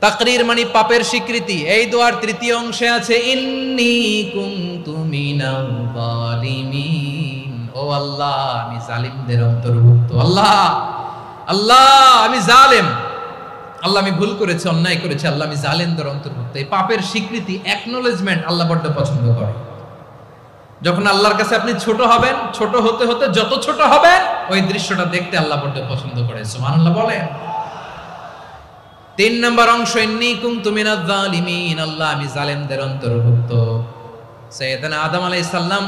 তাকরীর মানে পাপের স্বীকৃতি। এই দোয়ার তৃতীয় অংশে আছে ইন্নী কুনতু মিনাল জালিমিন, ও আল্লাহ আমি জালিমদের অন্তর্ভুক্ত। আল্লাহ আল্লাহ আমি জালেম, আল্লাহ আমি ভুল করেছি, অন্যায় করেছি, আল্লাহ আমি জালেমদের অন্তর্ভুক্ত। এই পাপের স্বীকৃতি, অ্যাকনোলেজমেন্ট আল্লাহ বড্ড পছন্দ করে। যখন আল্লাহর কাছে আপনি ছোট হবেন, ছোট হতে হতে যত ছোট হবেন ওই দৃশ্যটা দেখতে আল্লাহ বড্ড পছন্দ করে। সুবহানাল্লাহ বলেন। 3 নম্বর অংশ ইন্নী কুনতু মিনাজ জালিমিন, আল্লাহ আমি জালেমদের অন্তর্ভুক্ত। সাইয়েদনা আদম আলাইহিস সালাম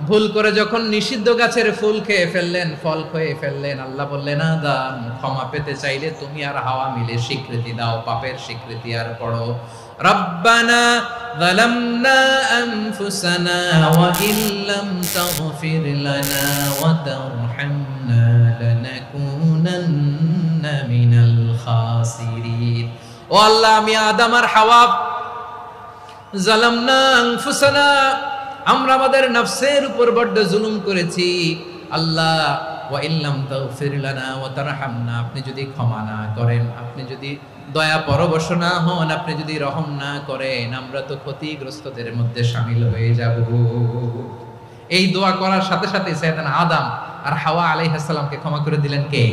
ভুল করে যখন নিষিদ্ধ গাছের ফুল খেয়ে ফেললেন, ফল খেয়ে ফেললেন, আল্লাহ বললেন আদম ক্ষমা পেতে চাইলে তুমি আর হাওয়া মিলে স্বীকৃতি দাও, পাপের স্বীকৃতি। আর পড়ো রব্বানা যালামনা আনফুসানা ওয়া ইল্লাম তাগফির লানা ওয়া তারহামনা লানাকুনান্না মিনাল খাসিরিন। ও আল্লাহ আমি আদম আর হাওয়া যালামনা আনফুসানা, আমরা আমাদের নফসের উপর বড্ড জুলুম করেছি। আল্লাহ ওয়া ইল্লাম তাগফির লানা ওয়া তারহামনা, আপনি যদি ক্ষমা না করেন, আপনি যদি দয়া পরবশ না হন, আপনি যদি রহম না করেন, আমরা তো ক্ষতিগ্রস্তদের মধ্যে শামিল হয়ে যাব। এই দোয়া করার সাথে সাথে সাইয়েদনা আদম আর হাওয়া আলাইহিস সালামকে ক্ষমা করে দিলেন কে?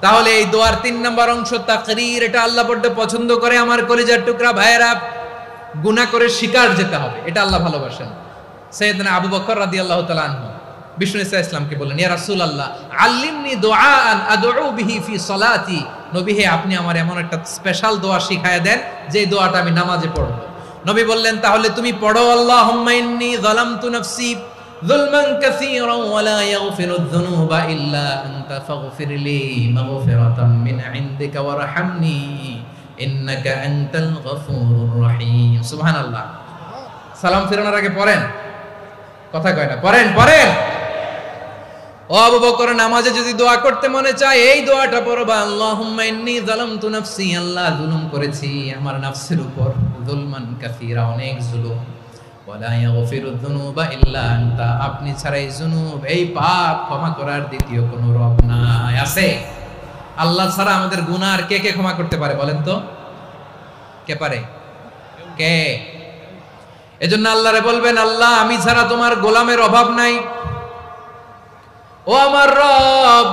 তাহলে এই দোয়ার 3 নম্বর অংশ তাকরীর, এটা আল্লাহ বড্ড পছন্দ করে। আমার কলিজার টুকরা ভাইয়েরা, গুনাহ করে শিকার যেতে হবে, এটা আল্লাহ ভালোবাসেন। সাইয়েদনা আবু বকর রাদিয়াল্লাহু তাআলা আনহু বিষ্ণু ইসা ইসলামকে বললেন, ইয়া রাসূলুল্লাহ আল্লিমনি দুআআন আদউ বিহি ফি সলাতি। নবী হে, আপনি আমার এমন একটা স্পেশাল দোয়া শিখায়া দেন যে দোয়াটা আমি নামাজে পড়ব। নবী বললেন, তাহলে তুমি পড়ো, আল্লাহুম্মা ইন্নী যালামতু নাফসি যুলমান কাসীরান ওয়া লা ইয়াগফিরুয যুনুবা ইল্লা আনতা ফাগফিরলি মাগফিরাতাম মিন ইনদিকা ওয়ারহামনি ইন্নাকা আনতাল গফুরুর রহিম। সুবহানাল্লাহ। সালাম ফিরানোর আগে পড়েন, কথা কয় না, পড়েন পড়েন। ও আবু বকর, নামাজে যদি দোয়া করতে মনে চায় এই দোয়াটা পড়বা, আল্লাহুম্মা ইন্নী যালামতু নাফসি, আল্লাহ জুলুম করেছি আমার নফসের উপর, যুলমান কাসীরা, অনেক জুলুম, ওয়া লা ইয়াগফিরুয যুনুবা ইল্লা আনতা, আপনি ছাড়া এই জুনুব, এই পাপ ক্ষমা করার দ্বিতীয় কোনো রব নাই। আছে? আল্লাহ ছাড়া আমাদের গুনাহ আর কে কে ক্ষমা করতে পারে বলেন তো? কে পারে? কে? এজন্য আল্লাহরে বলবেন, আল্লাহ আমি ছাড়া তোমার গোলামের অভাব নাই, ও আমার রব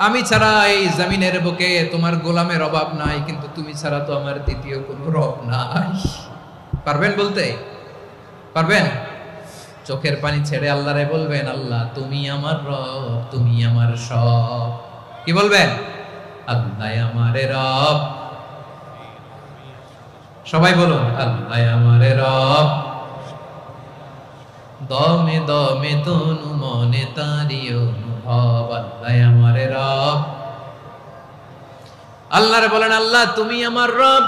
আমি ছাড়া এই জমিনের বুকে তোমার গোলামের অভাব নাই, কিন্তু তুমি ছাড়া তো আমার দ্বিতীয় কোনো রব নাই। পারবেন বলতে? পারবেন? চোখের পানি ছেড়ে আল্লাহরে বলবেন, আল্লাহ তুমি আমার রব, তুমি আমার সব। কি বলবেন? আল্লাহ আমারে রব। সবাই বলুন, আল্লাহ আমারে রব, দমে দমে তনু মনে তারি অনুভব, আল্লাহ আমারে রব। আল্লাহরে বলেন, আল্লাহ তুমি আমার রব,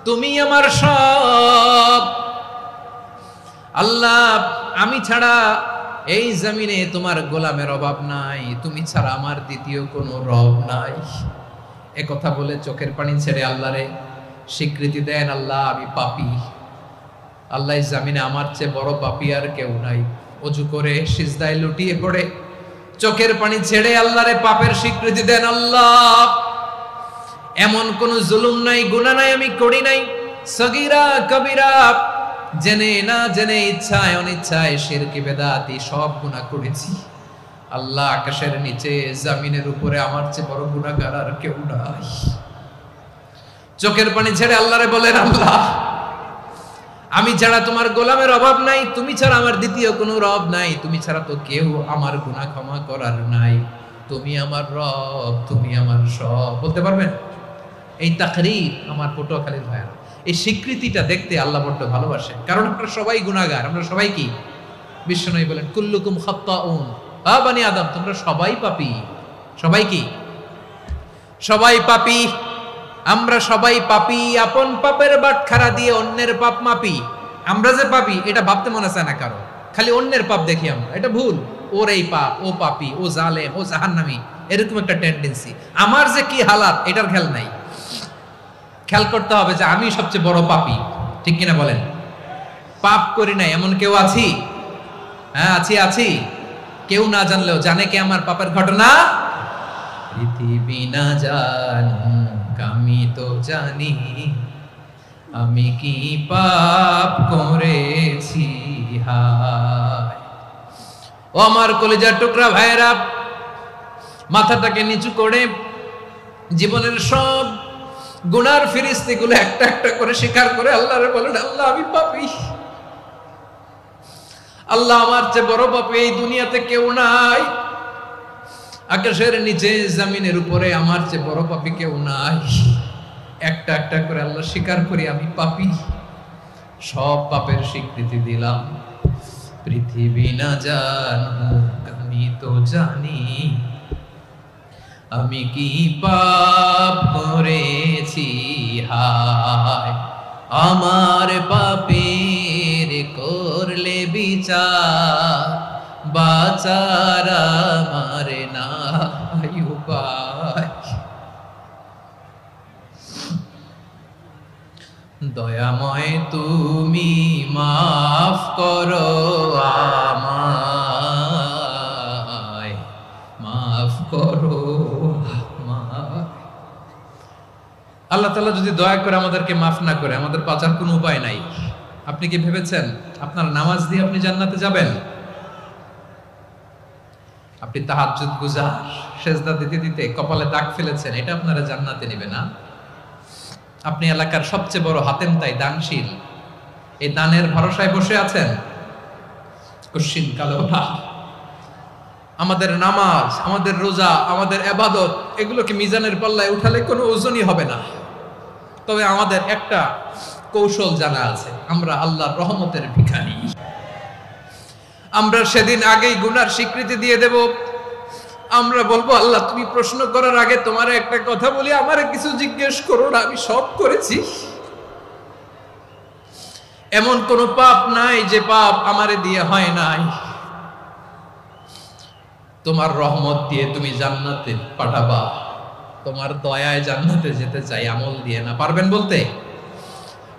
তুমি আমার সব। আল্লাহ আমি ছাড়া এই জমিনে তোমার গোলামের অভাব নাই, তুমি ছাড়া আমার দ্বিতীয় কোনো রব নাই। এ কথা বলে চোখের পানি ছেড়ে আল্লাহরে স্বীকৃতি দেন, আল্লাহ আমি পাপী, আল্লাহ জামিনে আমার চেয়ে বড় পাপী আর কেউ নাই। ওযু করে সিজদায় লুটিয়ে পড়ে চোখের পানি ছেড়ে আল্লাহরে পাপের স্বীকৃতি দেন, আল্লাহ এমন কোন জুলুম নাই, গুনাহ নাই আমি করি নাই, সগীরা কবিরা, জেনে না জেনে, ইচ্ছায় অনিচ্ছায়, শিরকি বেদাতি সব গুনাহ করেছি। আল্লাহ আকাশের নিচে জমিনের উপরে আমার চেয়ে বড় গুনাহগার আর কেউ নাই। চোখের পানি ছেড়ে আল্লাহরে বলেন, আল্লাহ আমি ছাড়া তোমার গোলামের অভাব নাই, তুমি ছাড়া আমার দ্বিতীয় কোনো রব নাই, তুমি ছাড়া তো কেউ আমার গুনাহ ক্ষমা করার নাই, তুমি আমার রব, তুমি আমার সব। বলতে পারবেন? এই তাকরীর আমার পটুয়াখালীর ভাইরা, এই স্বীকৃতিটা দেখতে আল্লাহ বড্ড ভালোবাসে, কারণ আমরা সবাই গুনাহগার, আমরা সবাই কি? বিশ্বনবী বলেন, কুল্লুকুম খাত্তাউন, আ বানি আদম তোমরা সবাই পাপী। সবাই কি? সবাই পাপী। আমরা সবাই পাপী, আপন পাপের বাটখারা দিয়ে অন্যের পাপ মাপি। আমরা যে পাপী এটা ভাবতে মনে চায় না কারো, খালি অন্যের পাপ দেখি আমরা, এটা ভুল। ওর এই পাপ, ও পাপী, ও জালেম, ও জাহান্নামী, এরকম একটা টেন্ডেন্সি। আমার যে কি হালাত এটার খেয়াল নাই। খেয়াল করতে হবে যে আমি সবচেয়ে বড় পাপী, ঠিক কিনা বলেন? পাপ করি নাই এমন কেউ আছি? হ্যাঁ আছি, আছি। কেউ না জানলেও জানে কে আমার পাপের ঘটনা? পৃথিবী না জানুক আমি তো জানি, আমি কি পাপ করেছি হায়। ও আমার কলিজার টুকরা ভাইরা, মাথাটাকে নিচু করে জীবনের সব গুনার ফিরিস্তিগুলো একটা একটা করে স্বীকার করে আল্লাহরে বলেন, আল্লাহ আমি পাপী, আল্লাহ আমার চেয়ে বড় পাপী এই দুনিয়াতে কেউ নাই, আকাশের নিচে জমিনের উপরে আমার চেয়ে বড় পাপী কেউ নাই। একটা একটা করে আল্লাহ স্বীকার করি আমি পাপী, সব পাপের স্বীকৃতি দিলাম। পৃথিবী না জানুক আমি তো জানি, আমি কি পাপ করেছি হায়। আমার পাপের করলে বিচার, বাঁচার আমার নাই উপায়। দয়াময় তুমি মাফ করো আমায়, মাফ করো আমায়। আল্লাহ তাআলা যদি দয়া করে আমাদেরকে মাফ না করে, আমাদের বাঁচার কোনো উপায় নাই। আপনি কি ভেবেছেন আপনার নামাজ দিয়ে আপনি জান্নাতে যাবেন? আপনি তাহাজ্জুদ গুজার, সেজদা দিতে দিতে কপালে দাগ ফেলেছেন, এটা আপনারা জান্নাতে নেবে না। আপনি এলাকার সবচেয়ে বড় হাতেম তাই দানশীল, এই দানের ভরসায় বসে আছেন, কশিন কালে ওঠা। আমাদের নামাজ, আমাদের রোজা, আমাদের ইবাদত এগুলোকে মিজানের পাল্লায় উঠালে কোনো ওজনই হবে না। তবে আমাদের একটা কৌশল জানা আছে, আমরা আল্লাহর রহমতের ভিখারি। আমরা সেদিন আগেই গুনার স্বীকৃতি দিয়ে দেব। আমরা বলবো, আল্লাহ তুমি প্রশ্ন করার আগে তোমার একটা কথা বলি, আমারে কিছু জিজ্ঞেস করো না, আমি সব করেছি। এমন কোন পাপ নাই যে পাপ আমারে দিয়ে হয় নাই। তোমার রহমত দিয়ে তুমি জান্নাতে পাঠাবা, তোমার দয়ায় জান্নাতে যেতে চাই, আমল দিয়ে না। পারবেন বলতে?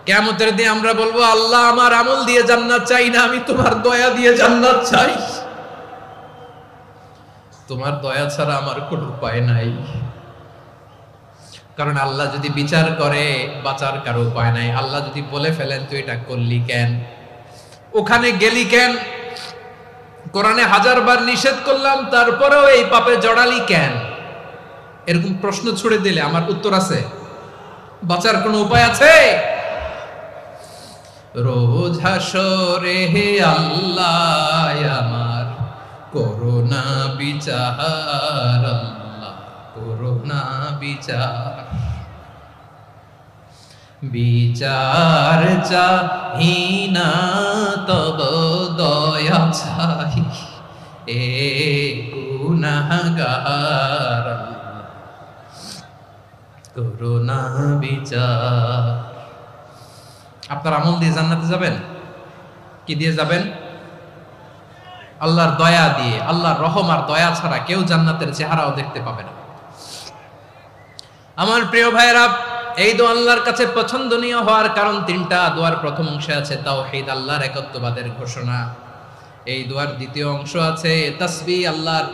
কিয়ামতের দিন আমরা বলবো, আল্লাহ আমার আমল দিয়ে জান্নাত চাই না, আমি তোমার দয়া দিয়ে জান্নাত চাই। তোমার দয়া ছাড়া আমার কোনো উপায় নাই। কারণ আল্লাহ যদি বিচার করে বাঁচার কারো উপায় নাই। আল্লাহ যদি বলে ফেলেন তুই এটা করলি কেন, ওখানে গেলি কেন, কোরআনে 1000 বার নিষেধ করলাম তারপরেও এই পাপে জড়ালি কেন, এরকম প্রশ্ন ছুড়ে দিলে আমার উত্তর আছে? বাঁচার কোনো উপায় আছে? রোজ হাসরে হে আল্লাহ আমার করোনা বিচার, আল্লাহ করোনা বিচার। বিচার চাহি না তব দয়া চাই, এ গুনাহগার করোনা বিচার। আপনার আমল দিয়ে জান্নাতে যাবেন? কি দিয়ে যাবেন? আল্লাহর দয়া দিয়ে। আল্লাহর রহম আর দয়া ছাড়া কেউ জান্নাতের চেহারাও দেখতে পাবে না। আমার প্রিয় ভাইরা, এই দোয়া আল্লাহর কাছে পছন্দনীয় হওয়ার কারণ তিনটা। দোয়ার প্রথম অংশে আছে তাওহীদ, আল্লাহর একত্ববাদের ঘোষণা। এই দোয়ার দ্বিতীয় অংশ আছে তাসবিহ, আল্লাহর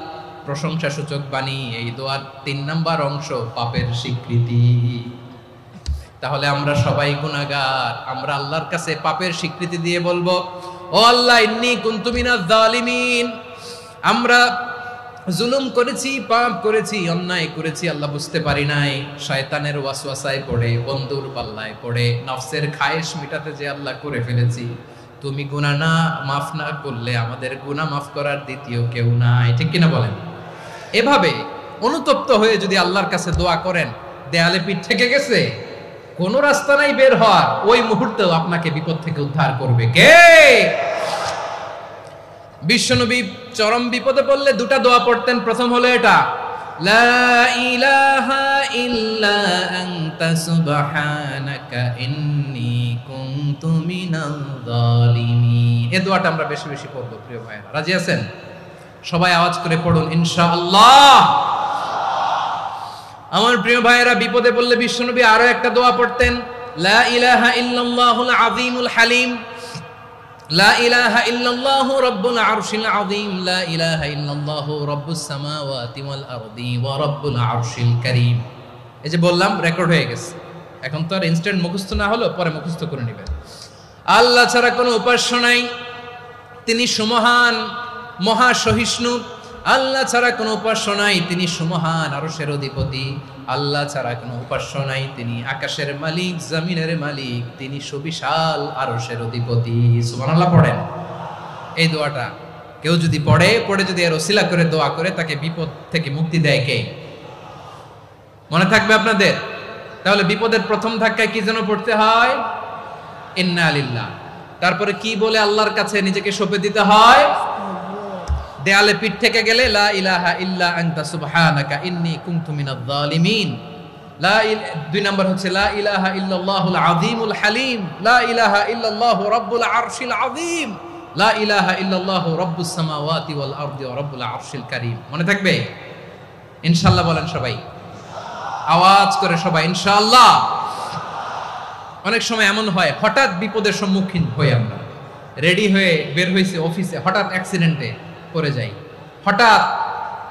প্রশংসা সূচক বাণী। এই দোয়ার 3 নাম্বার অংশ পাপের স্বীকৃতি। তাহলে আমরা সবাই গুনাহগার। আমরা আল্লাহর কাছে পাপের স্বীকৃতি দিয়ে বলবো, ও আল্লাহ ইন্নী কুনতু মিনাজ জালিমিন, আমরা জুলুম করেছি, পাপ করেছি, অন্যায় করেছি, আল্লাহ বুঝতে পারি নাই। শয়তানের ওয়াসওয়াসায় পড়ে, বন্ধুর পাল্লায় পড়ে, নফসের খায়েশ মিটাতে যে আল্লাহ করে ফেলেছি। তুমি গুনাহ না মাফ না করলে আমাদের গুনাহ মাফ করার দ্বিতীয় কেউ নাই। ঠিক কিনা বলেন? এভাবে অনুতপ্ত হয়ে যদি আল্লাহর কাছে দোয়া করেন, দেয়ালে পিঠ থেকে গেছে, কোনো রাস্তা নাই বের হওয়ার, ওই মুহূর্তেও আপনাকে বিপদ থেকে উদ্ধার করবে কে? বিশ্বনবী চরম বিপদে পড়লে 2টা দোয়া পড়তেন। প্রথম হলো এটা, লা ইলাহা ইল্লা আনতা সুবহানাকা ইন্নী কুনতু মিনাল জালিমিন। এই দোয়াটা আমরা বেশি বেশি পড়ব প্রিয় ভাইরা। রাজি আছেন? সবাই আওয়াজ করে পড়ুন ইনশাআল্লাহ। আমার প্রিয় ভাইরা, বিপদে পড়লে বিশ্বনবী আরো একটা দোয়া পড়তেন, লা ইলাহা ইল্লাল্লাহুল আযীমুল হালিম, লা ইলাহা ইল্লাল্লাহু রাব্বুল আরশিল আযীম, লা ইলাহা ইল্লাল্লাহু রাব্বুস সামাওয়াতি ওয়াল আরদি ওয়া রাব্বুল আরশিল কারীম। এই যে বললাম, রেকর্ড হয়ে গেছে। এখন তো আর ইনস্ট্যান্ট মুখস্থ না হলো, পরে মুখস্থ করে নেবেন। আল্লাহ ছাড়া কোনো উপাস্য নাই, তিনি সুমহান, মহা সহিষ্ণু। আল্লাহ ছাড়া কোনো উপাস্য নাই, তিনি সুমহান, আরশের অধিপতি। আল্লাহ ছাড়া কোনো উপাস্য নাই, তিনি আকাশের মালিক, জমিনের মালিক, তিনি সুবিশাল আরশের অধিপতি। সুবহানাল্লাহ পড়েন। এই দোয়াটা কেউ যদি পড়ে যদি এর ওসিলা করে দোয়া করে, তাকে বিপদ থেকে মুক্তি দেয় কে? মনে থাকবে আপনাদের? তাহলে বিপদের প্রথম ধাক্কায় কি যেন পড়তে হয়? ইন্না লিল্লাহ। তারপরে কি বলে আল্লাহর কাছে নিজেকে সঁপে দিতে হয়? দেয়ালে পিঠ থেকে গেলে লা ইলাহা ইল্লা আনতা সুবহানাকা ইন্নী কুনতু মিনাজ জালিমিন। 2 নাম্বার হচ্ছে লা ইলাহা ইল্লাল্লাহুল আযীমুল হালিম, লা ইলাহা ইল্লাল্লাহু রাব্বুল আরশিল আযীম, লা ইলাহা ইল্লাল্লাহু রাব্বুস সামাওয়াতি ওয়াল আরদি ওয়া রাব্বুল আরশিল কারীম। মনে থাকবে? ইনশাআল্লাহ বলেন সবাই, আওয়াজ করে সবাই ইনশাআল্লাহ। অনেক সময় এমন হয়, হঠাৎ বিপদের সম্মুখীন হই আমরা, রেডি হয়ে বের হইছে অফিসে, হঠাৎ অ্যাক্সিডেন্টে পড়ে যাই, হঠাৎ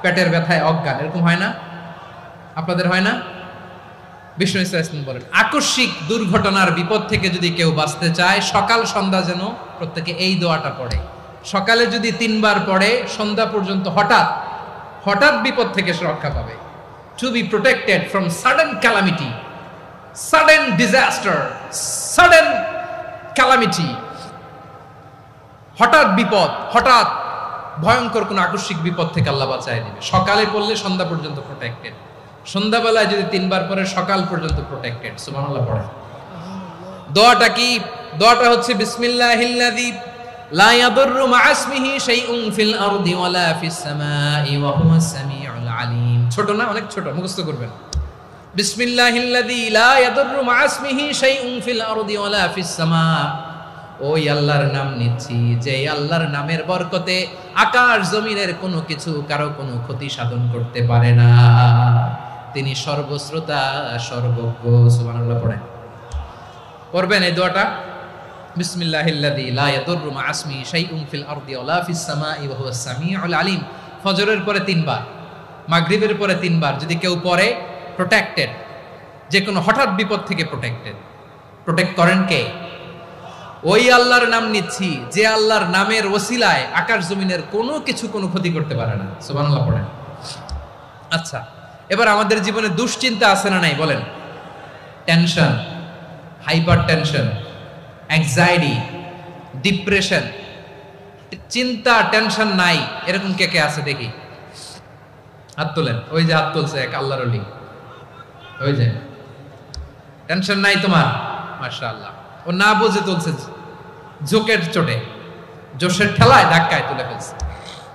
পেটের ব্যথায় অজ্ঞান, এরকম হয় না? আপনাদের হয় না? বিষ্ণু ইসলাম বলেন, আকস্মিক দুর্ঘটনার বিপদ থেকে যদি কেউ বাঁচতে চায়, সকাল সন্ধ্যা যেন প্রত্যেকে এই দোয়াটা পড়ে। সকালে যদি 3 বার পড়ে, সন্ধ্যা পর্যন্ত হঠাৎ বিপদ থেকে সে রক্ষা পাবে। To be protected from sudden calamity, sudden disaster, sudden calamity. হঠাৎ বিপদ, হঠাৎ ভয়ঙ্কর কোন আকস্মিক বিপদ থেকে আল্লাহ বাঁচায় দিবে। সকালে পড়লে সন্ধ্যা পর্যন্ত প্রোটেক্টেড, সন্ধ্যাবেলায় যদি 3 বার পরে সকাল পর্যন্ত প্রোটেক্টেড। সুবহানাল্লাহ পড়ে। দোয়াটা কি? দোয়াটা হচ্ছে বিসমিল্লাহিল্লাযী লা ইয়াদুররু মা ইসমিহি শাইউন ফিল আরদি ওয়ালা ফিস সামাই ওয়া হুয়াস সামিউল আলিম। ছোট না? অনেক ছোট, মুখস্থ করবেন। বিসমিল্লাহিল্লাযী লা ইয়াদুররু মা ইসমিহি শাইউন ফিল আরদি ওয়ালা ফিস সামা। ওই আল্লাহর নাম নিচ্ছি যে আল্লাহর নামের বরকতে আকাশ জমিনের কোনো কিছু কারো কোনো ক্ষতি সাধন করতে পারে না। তিনি সর্বশ্রোতা, সর্বজ্ঞ। সুবহানাল্লাহ পড়েন। পড়বেন এই দোয়াটা, বিসমিল্লাহিল্লাযী লা ইয়াদুররু মা ইসমিহি শাইউন ফিল আরদি ওয়ালা ফিস সামাই ওয়া হুয়াস সামিউল আলিম। ফজরের পরে 3 বার, মাগরিবের পরে 3 বার যদি কেউ পড়ে প্রোটেক্টেড, যে কোনো হঠাৎ বিপদ থেকে প্রোটেক্টেড। প্রোটেক্ট করেন কে? ওই আল্লাহর নাম নিচ্ছি যে আল্লাহর নামের ওসিলায় আকাশ জমিনের কোনো কিছু কোনো ক্ষতি করতে পারে না। সুবহানাল্লাহ পড়েন। আচ্ছা, এবার আমাদের জীবনে দুশ্চিন্তা আছে না নাই বলেন? Tension, hyper tension, anxiety, depression, চিন্তা টেনশন নাই এরকম কে কে আছে দেখি? হাত তোলেন। ওই যে হাত তুলছে এক আল্লাহর ওলি, ওই যে। টেনশন নাই তোমার? মাশাআল্লাহ। ও না বুঝে তুলছে, জোকের চোটে, জোশের ঠেলায় ধাক্কায় তুলে ফেলছে।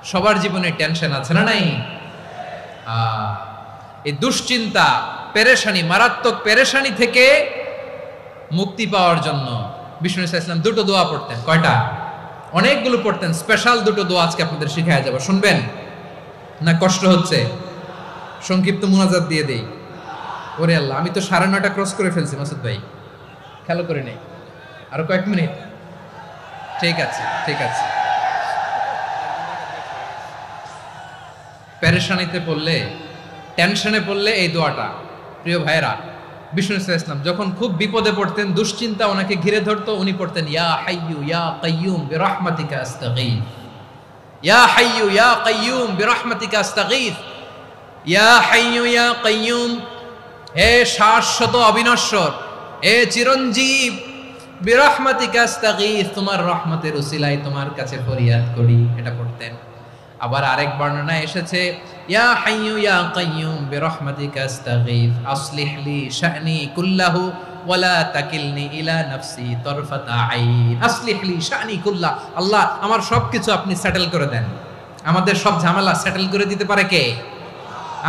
সবার জীবনে টেনশন আছে না নাই? এই দুশ্চিন্তা, পেরেশানি, মারাত্মক পেরেশানি থেকে মুক্তি পাওয়ার জন্য বিষ্ণু ইসলাম 2টো দোয়া পড়তেন। কয়টা? অনেকগুলো পড়তেন। স্পেশাল 2টো দোয়া আজকে আপনাদের শিখায়া যাব। শুনবেন না? কষ্ট হচ্ছে? সংক্ষিপ্ত মুনাজাত দিয়ে দেই। ওরে আল্লাহ, আমি তো 9:30 ক্রস করে ফেলছি মাসুদ ভাই, খেয়াল করে নেই। আরো কয়েক মিনিট? ঠিক আছে, ঠিক আছে। পেরেশানিতে পড়লে, টেনশনে পড়লে এই দোয়াটা, প্রিয় ভাইরা, বিষ্ণু ইসলাম যখন খুব বিপদে পড়তেন, দুশ্চিন্তা ওনাকে ঘিরে ধরতো, উনি পড়তেন ইয়া হাইয়ু ইয়া কাইয়ুম বিরহমাতিকা আস্তাগীথ। ইয়া হাইয়ু ইয়া কাইয়ুম বিরহমাতিকা আস্তাগীথ। ইয়া হাইয়ু ইয়া কাইয়ুম, হে শাশ্বত অবিনশ্বর, হে চিরঞ্জীব, বিরহমাতিকা আস্তাগীথ, তোমার রহমতের উসিলায় তোমার কাছে ফরিয়াদ করি। এটা পড়তেন। আবার আরেক বর্ণনায় এসেছে ইয়া হাইয়ু ইয়া কাইয়ুম বিরহমাতিকা আস্তাগীথ আসলিহ লি শা'নি কুল্লাহু ওয়ালা তাকিলনি ইলা নাফসি তারফাতা আইন। আসলিহ লি শা'নি কুল্লাহ, আল্লাহ আমার সবকিছু আপনি সেটেল করে দেন। আমাদের সব ঝামেলা সেটেল করে দিতে পারে কে?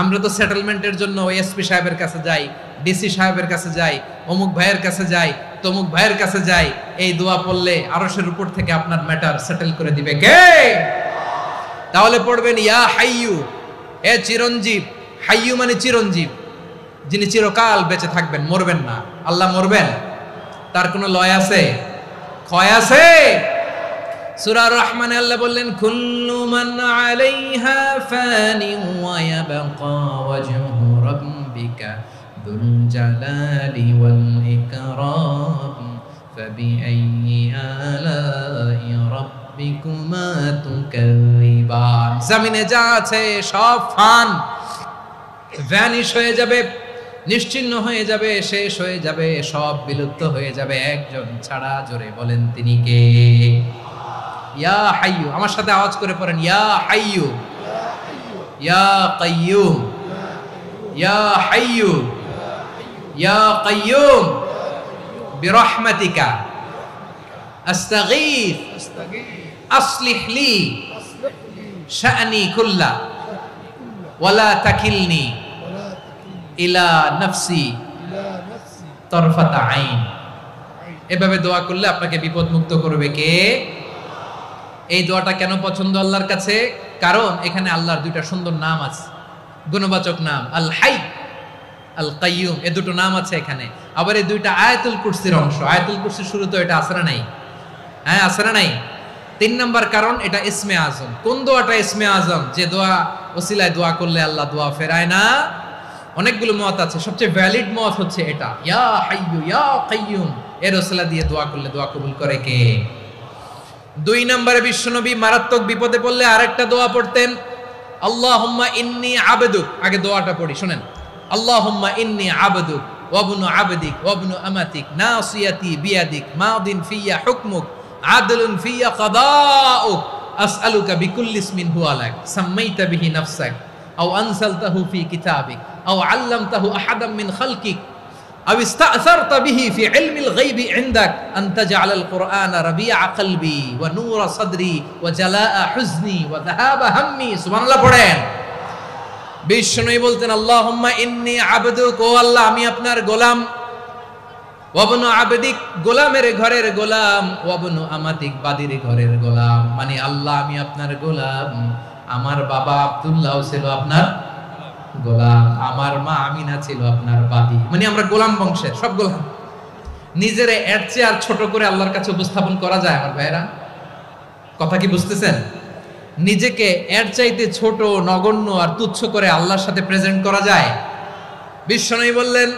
আমরা তো সেটেলমেন্টের জন্য এসপি সাহেবের কাছে যাই, ডিসি সাহেবের কাছে যাই, অমুক ভাইয়ের কাছে যাই, তমুক ভাইয়ের কাছে যাই। এই দোয়া পড়লে আরশের উপর থেকে আপনার ম্যাটার সেটেল করে দিবে কে? তাহলে পড়বেন ইয়া হাইয়ু, এ চিরঞ্জীব। হাইয়ু মানে চিরঞ্জীব, যিনি চিরকাল বেঁচে থাকবেন, মরবেন না। আল্লাহ মরবেন? তার কোনো লয় আছে? ক্ষয় আছে? সূরা রহমানে আল্লাহ বললেন কুল্লু মান আলাইহা ফানি ওয়া ইয়াবকা ওয়াজহু রাব্বিকা যুল জালালি ওয়াল ইকরাম ফাবিআইয়ি আলাই রাব্বিকুমা তুকাযিবান। জমিনে যা আছে সব ফান, ভ্যানিশ হয়ে যাবে, নিশ্চিহ্ন হয়ে যাবে, শেষ হয়ে যাবে, সব বিলুপ্ত হয়ে যাবে একজন ছাড়া। জোরে বলেন তিনি কে? ইয়া হাইয়ু। আমার সাথে আওয়াজ করে পড়েন ইয়া হাইয়ু ইয়া কাইয়ুম ইয়া হাইয়ু ইয়া কাইয়ুম বিরহমাতিকা আস্তাগীথ আসলিহ লি শা'নি কুল্লা ওয়ালা তাকিলনি ইলা নাফসি তারফাতা আইন। এভাবে দোয়া করলে আপনাকে বিপদ মুক্ত করবে কে? এই দোয়াটা কেন পছন্দ আল্লাহর কাছে? কারণ এখানে আল্লাহর 2টা সুন্দর নাম আছে, গুণবাচক নাম, আল হাই, আল কাইয়ুম। এই 2টো নাম আছে এখানে। আবার এই 2টা আয়াতুল কুরসির অংশ। আয়াতুল কুরসির শুরুতে এটা আছে না নাই? হ্যাঁ, আছে না নাই? 3 নাম্বার কারণ এটা ইসমে আজম। কোন দোয়াটা ইসমে আজম? যে দোয়া ওসিলায় দোয়া করলে আল্লাহ দোয়া ফেরায় না। অনেকগুলো মত আছে, সবচেয়ে ভ্যালিড মত হচ্ছে এটা, ইয়া হাইয়ু ইয়া কাইয়ুম। এর ওসিলা দিয়ে দোয়া করলে দোয়া কবুল করে কে? 2 নম্বরে বিশ্বনবী মারাত্মক বিপদে পড়লে আরেকটা দোয়া পড়তেন, আল্লাহুম্মা ইন্নী আবদুক। আগে দোয়াটা পড়ি, শুনেন। আল্লাহুম্মা ইন্নী আবদুক ওয়া ইবনু আবদিক ওয়া ইবনু আমাতিক নাসিয়াতি বিয়াদিক মাদিন ফিয়া হুকমুক আদলুন ফিয়া কাদাউক আসআলুকা বিকুল্লি ইসমিন হুয়া লাক সাম্মাইতা বিহি নাফসাক আও আনসালতাহু ফি কিতাবিক আও আল্লামতাহু আহাদাম মিন খালকিক আও ইস্তা'সারতা বিহি ফি ইলমিল গায়বি ইনদাক আন তাজআলাল কুরআনা রাবিআ কলবি ওয়া নূরা সাদরি ওয়া জালাআ হুজনি ওয়া যাহাবা হাম্মি। সুবহানাল্লাহ পড়েন। বিষ্ণু বলতেন আল্লাহুম্মা ইন্নী আবদুক, ও আল্লাহ আমি আপনার গোলাম, ওয়াবনু আবদিক গোলামের ঘরের গোলাম, ওয়াবনু আমাতিক বাদির ঘরের গোলাম। মানে আল্লাহ আমি আপনার গোলাম, আমার বাবা আব্দুল্লাহ ছিল আপনার গোলাম, আমার মা আমিনা ছিল আপনার বাদী। মানে আমরা গোলাম বংশের সব গোলাম। নিজেরে এর চেয়ে আর ছোট করে আল্লাহর কাছে উপস্থাপন করা যায় আমার ভাইরা? কথা কি বুঝতেছেন? নিজেকে এর চাইতে ছোট, নগণ্য আর তুচ্ছ করে আল্লাহর সাথে প্রেজেন্ট করা যায়? বিশ্বনবী বললেন,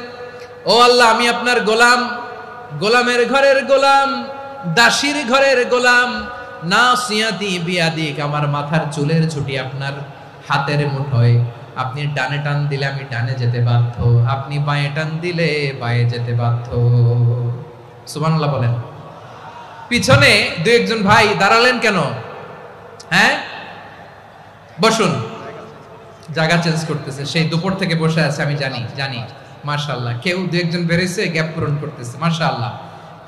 ও আল্লাহ আমি আপনার গোলাম, গোলামের ঘরের গোলাম, দাসীর ঘরের গোলাম। নাসিয়াতি বিয়াদিক, আমার মাথার চুলের ছুটি আপনার হাতের মুঠোয়। আপনি ডানে টান দিলে আমি ডানে যেতে বাধ্য, আপনি বাঁয়ে টান দিলে বাঁয়ে যেতে বাধ্য। সুবহানাল্লাহ বলেন। পিছনে দু একজন ভাই দাঁড়ালেন কেন? হ্যাঁ, বসুন। জায়গা চেঞ্জ করতেছে, সেই দুপুর থেকে বসে আছে আমি জানি। মাশাআল্লাহ, কেউ দু একজন বেরিয়েছে, গ্যাপ পূরণ করতেছে। মাশাআল্লাহ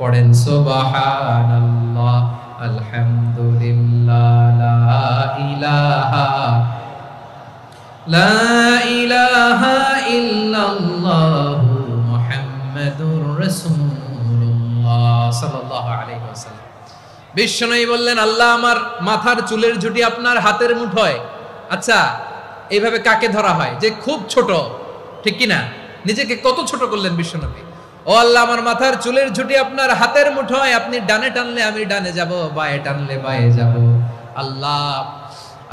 পড়েন সুবহানাল্লাহ আলহামদুলিল্লাহ লা ইলাহা ইল্লাল্লাহ মুহাম্মাদুর রাসূলুল্লাহ সাল্লাল্লাহু আলাইহি ওয়াসাল্লাম। বিশ্বনবী বললেন, আল্লাহ আমার মাথার চুলের ঝুঁটি আপনার হাতের মুঠোয়। আচ্ছা, এইভাবে কাকে ধরা হয়? যে খুব ছোট, ঠিক কি না? নিজেকে কত ছোট করলেন বিশ্বনবী। ও আল্লাহ আমার মাথার চুলের ঝুঁটি আপনার হাতের মুঠোয়, আপনি ডানে টানলে আমি ডানে যাব, বাঁয়ে টানলে বাঁয়ে যাব। আল্লাহ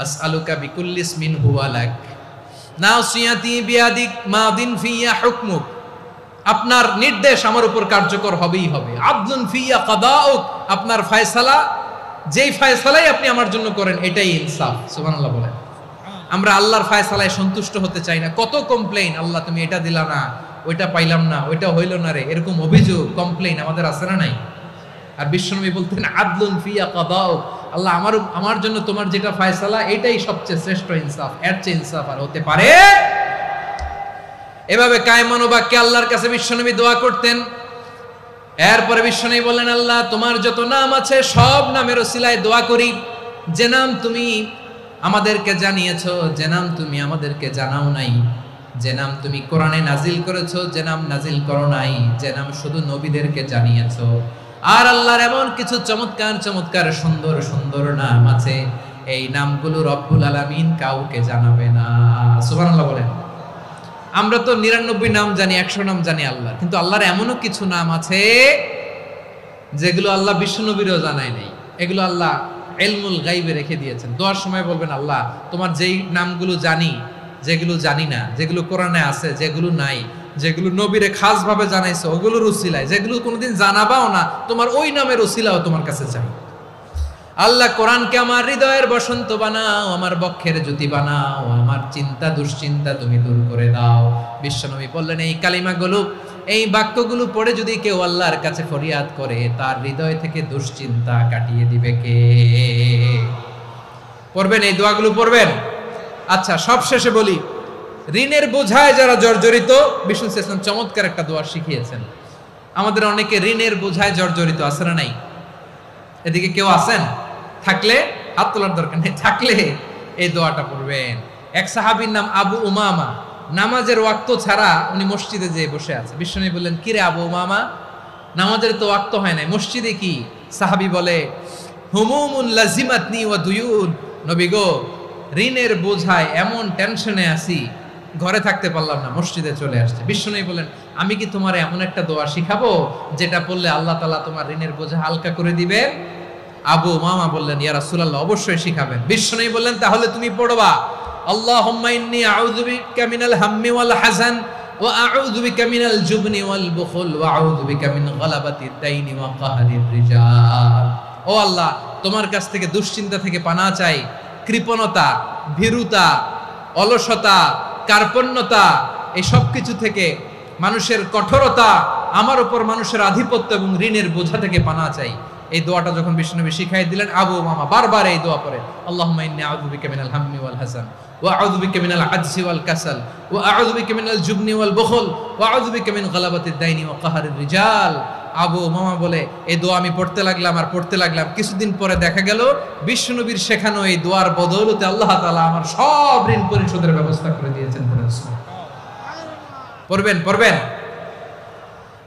আসআলুকা বিকুল্লি ইসমিন হুয়া লাক নাসিয়াতি বিয়াদিক মাদিন ফিয়া হুকমুক, আপনার নির্দেশ আমার উপর কার্যকর হবেই হবে। আদলুন ফিয়া কাদাউক, আপনার ফয়সালা, যেই ফয়সালাই আপনি আমার জন্য করেন এটাই ইনসাফ। সুবহানাল্লাহ বলেন। আমরা আল্লাহর ফয়সালায় সন্তুষ্ট হতে চাই না। কত কমপ্লেইন, আল্লাহ তুমি এটা দিলা না, ওইটা পাইলাম না, ওইটা হইল না রে, এরকম অভিযোগ কমপ্লেইন আমাদের আছে না নাই? আর বিশ্বনবী বলতেন আদলুন ফিয়া কাদাউক, আল্লাহ আমার জন্য তোমার যেটা ফয়সালা এটাই সবচেয়ে শ্রেষ্ঠ ইনসাফ, এর চেয়ে ইনসাফ আর হতে পারে? এভাবে কায়মান বাক্যে আল্লাহর কাছে বিশ্বনবী দোয়া করতেন। এরপরে বিশ্বনবী বললেন, আল্লাহ তোমার যত নাম আছে সব নামের ওসিলায় দোয়া করি, যে নাম তুমি আমাদেরকে জানিয়েছো, যে নাম তুমি আমাদেরকে জানাও নাই, যে নাম তুমি কোরআনে নাজিল করেছো, যে নাম নাজিল করো নাই, যে নাম শুধু নবীদেরকে জানিয়েছো। আর আল্লাহর এমন কিছু চমৎকার চমৎকার সুন্দর সুন্দর নাম আছে, এই নামগুলো রব্বুল আলামিন কাউকে জানাবে না। সুবহানাল্লাহ বলেন। আমরা তো 99 নাম জানি, 100 নাম জানি আল্লাহ, কিন্তু আল্লাহর এমনও কিছু নাম আছে যেগুলো আল্লাহ বিশ্বনবীরও জানায় নাই। এগুলো আল্লাহ ইলমুল গায়বে রেখে দিয়েছেন। দোয়ার সময় বলবেন, আল্লাহ তোমার যেই নামগুলো জানি, যেগুলো জানি না, যেগুলো কোরআনে আছে, যেগুলো নাই, যেগুলো নবীরে খাস ভাবে জানাইছো ওগুলোর উসিলায়, যেগুলো কোনোদিন জানাবাও না তোমার ওই নামের উসিলাও তোমার কাছে চাই। আল্লাহ কোরআনকে আমার হৃদয়ের বসন্ত বানাও, আমার বক্ষের জ্যোতি বানাও, আমার চিন্তা দুশ্চিন্তা তুমি দূর করে দাও। বিশ্বনবী বললেন, এই কালিমাগুলো, এই বাক্যগুলো পড়ে যদি কেউ আল্লাহর কাছে ফরিয়াদ করে, তার হৃদয় থেকে দুশ্চিন্তা কাটিয়ে দিবে কে? পড়বেন, এই দোয়াগুলো পড়বেন। আচ্ছা, সব শেষে বলি, ঋণের বোঝায় যারা জর্জরিত, বিষ্ণু ইসলাম চমৎকার একটা দোয়া শিখিয়েছেন। আমাদের অনেকে ঋণের বোঝায় জর্জরিত, আছে না নাই? এদিকে কেউ আছেন? থাকলে হাত তোলার দরকার নেই, থাকলে এই দোয়াটা পড়বেন। এক সাহাবীর নাম আবু উমামা, নামাজের ওয়াক্ত ছাড়া উনি মসজিদে যেয়ে বসে আছে। বিশ্বনবী বললেন, কিরে আবু উমামা, নামাজের তো ওয়াক্ত হয় নাই, মসজিদে কি? সাহাবী বলে, হুমুমুন লাজিমাতনি ওয়া দুয়ুন, নবী গো ঋণের বোঝায় এমন টেনশনে আছি, ঘরে থাকতে পারলাম না, মসজিদে চলে আসছে। বিশ্বনবী বলেন, আমি কি তোমার এমন একটা দোয়া শিখাবো যেটা পড়লে আল্লাহ তাআলা তোমার ঋণের বোঝা হালকা করে দিবে? আবু উমামা বললেন, ইয়া রাসূলুল্লাহ, অবশ্যই শিখাবেন। বিশ্বনবী বললেন, তাহলে তুমি পড়বা, আল্লাহুম্মা ইন্নী আউযু বিকা মিনাল হাম্মি ওয়াল হাযান ওয়া আউযু বিকা মিনাল জুবনি ওয়াল বুখল ওয়া আউযু বিকা মিন গালাবাতিদ দাইনি ওয়া কাহরির রিজাল। ও আল্লাহ, তোমার কাছ থেকে দুশ্চিন্তা থেকে পানাহ চাই, কৃপণতা, ভীরুতা, অলসতা, কার্পণ্যতা, এই সব কিছু থেকে, মানুষের কঠোরতা, আমার উপর মানুষের আধিপত্য এবং ঋণের বোঝা থেকে পানাহ চাই। এই দোয়াটা যখন বিশ্বনবী শিখাই দিলেন, আবু মামা বারবার এই দোয়া পড়ে, আল্লাহুম্মা ইন্নী আউযু বিকা মিনাল হাম্মি ওয়াল হাসান ওয়া আউযু বিকা মিনাল আজজি ওয়াল কাসাল ওয়া আউযু বিকা মিনাল জুবনি ওয়াল বুখল ওয়া আউযু বিকা মিন গালাবাতিদ দাইনি ওয়া কাহরির রিজাল। আবু মামা বলে এই দোয়া আমি পড়তে লাগলাম। কিছুদিন পরে দেখা গেল বিশ্বনবীর শেখানো এই দোয়ার বদৌলতে আল্লাহ তাআলা আমার সব ঋণ পরিশোধের ব্যবস্থা করে দিয়েছেন। পড়বেন।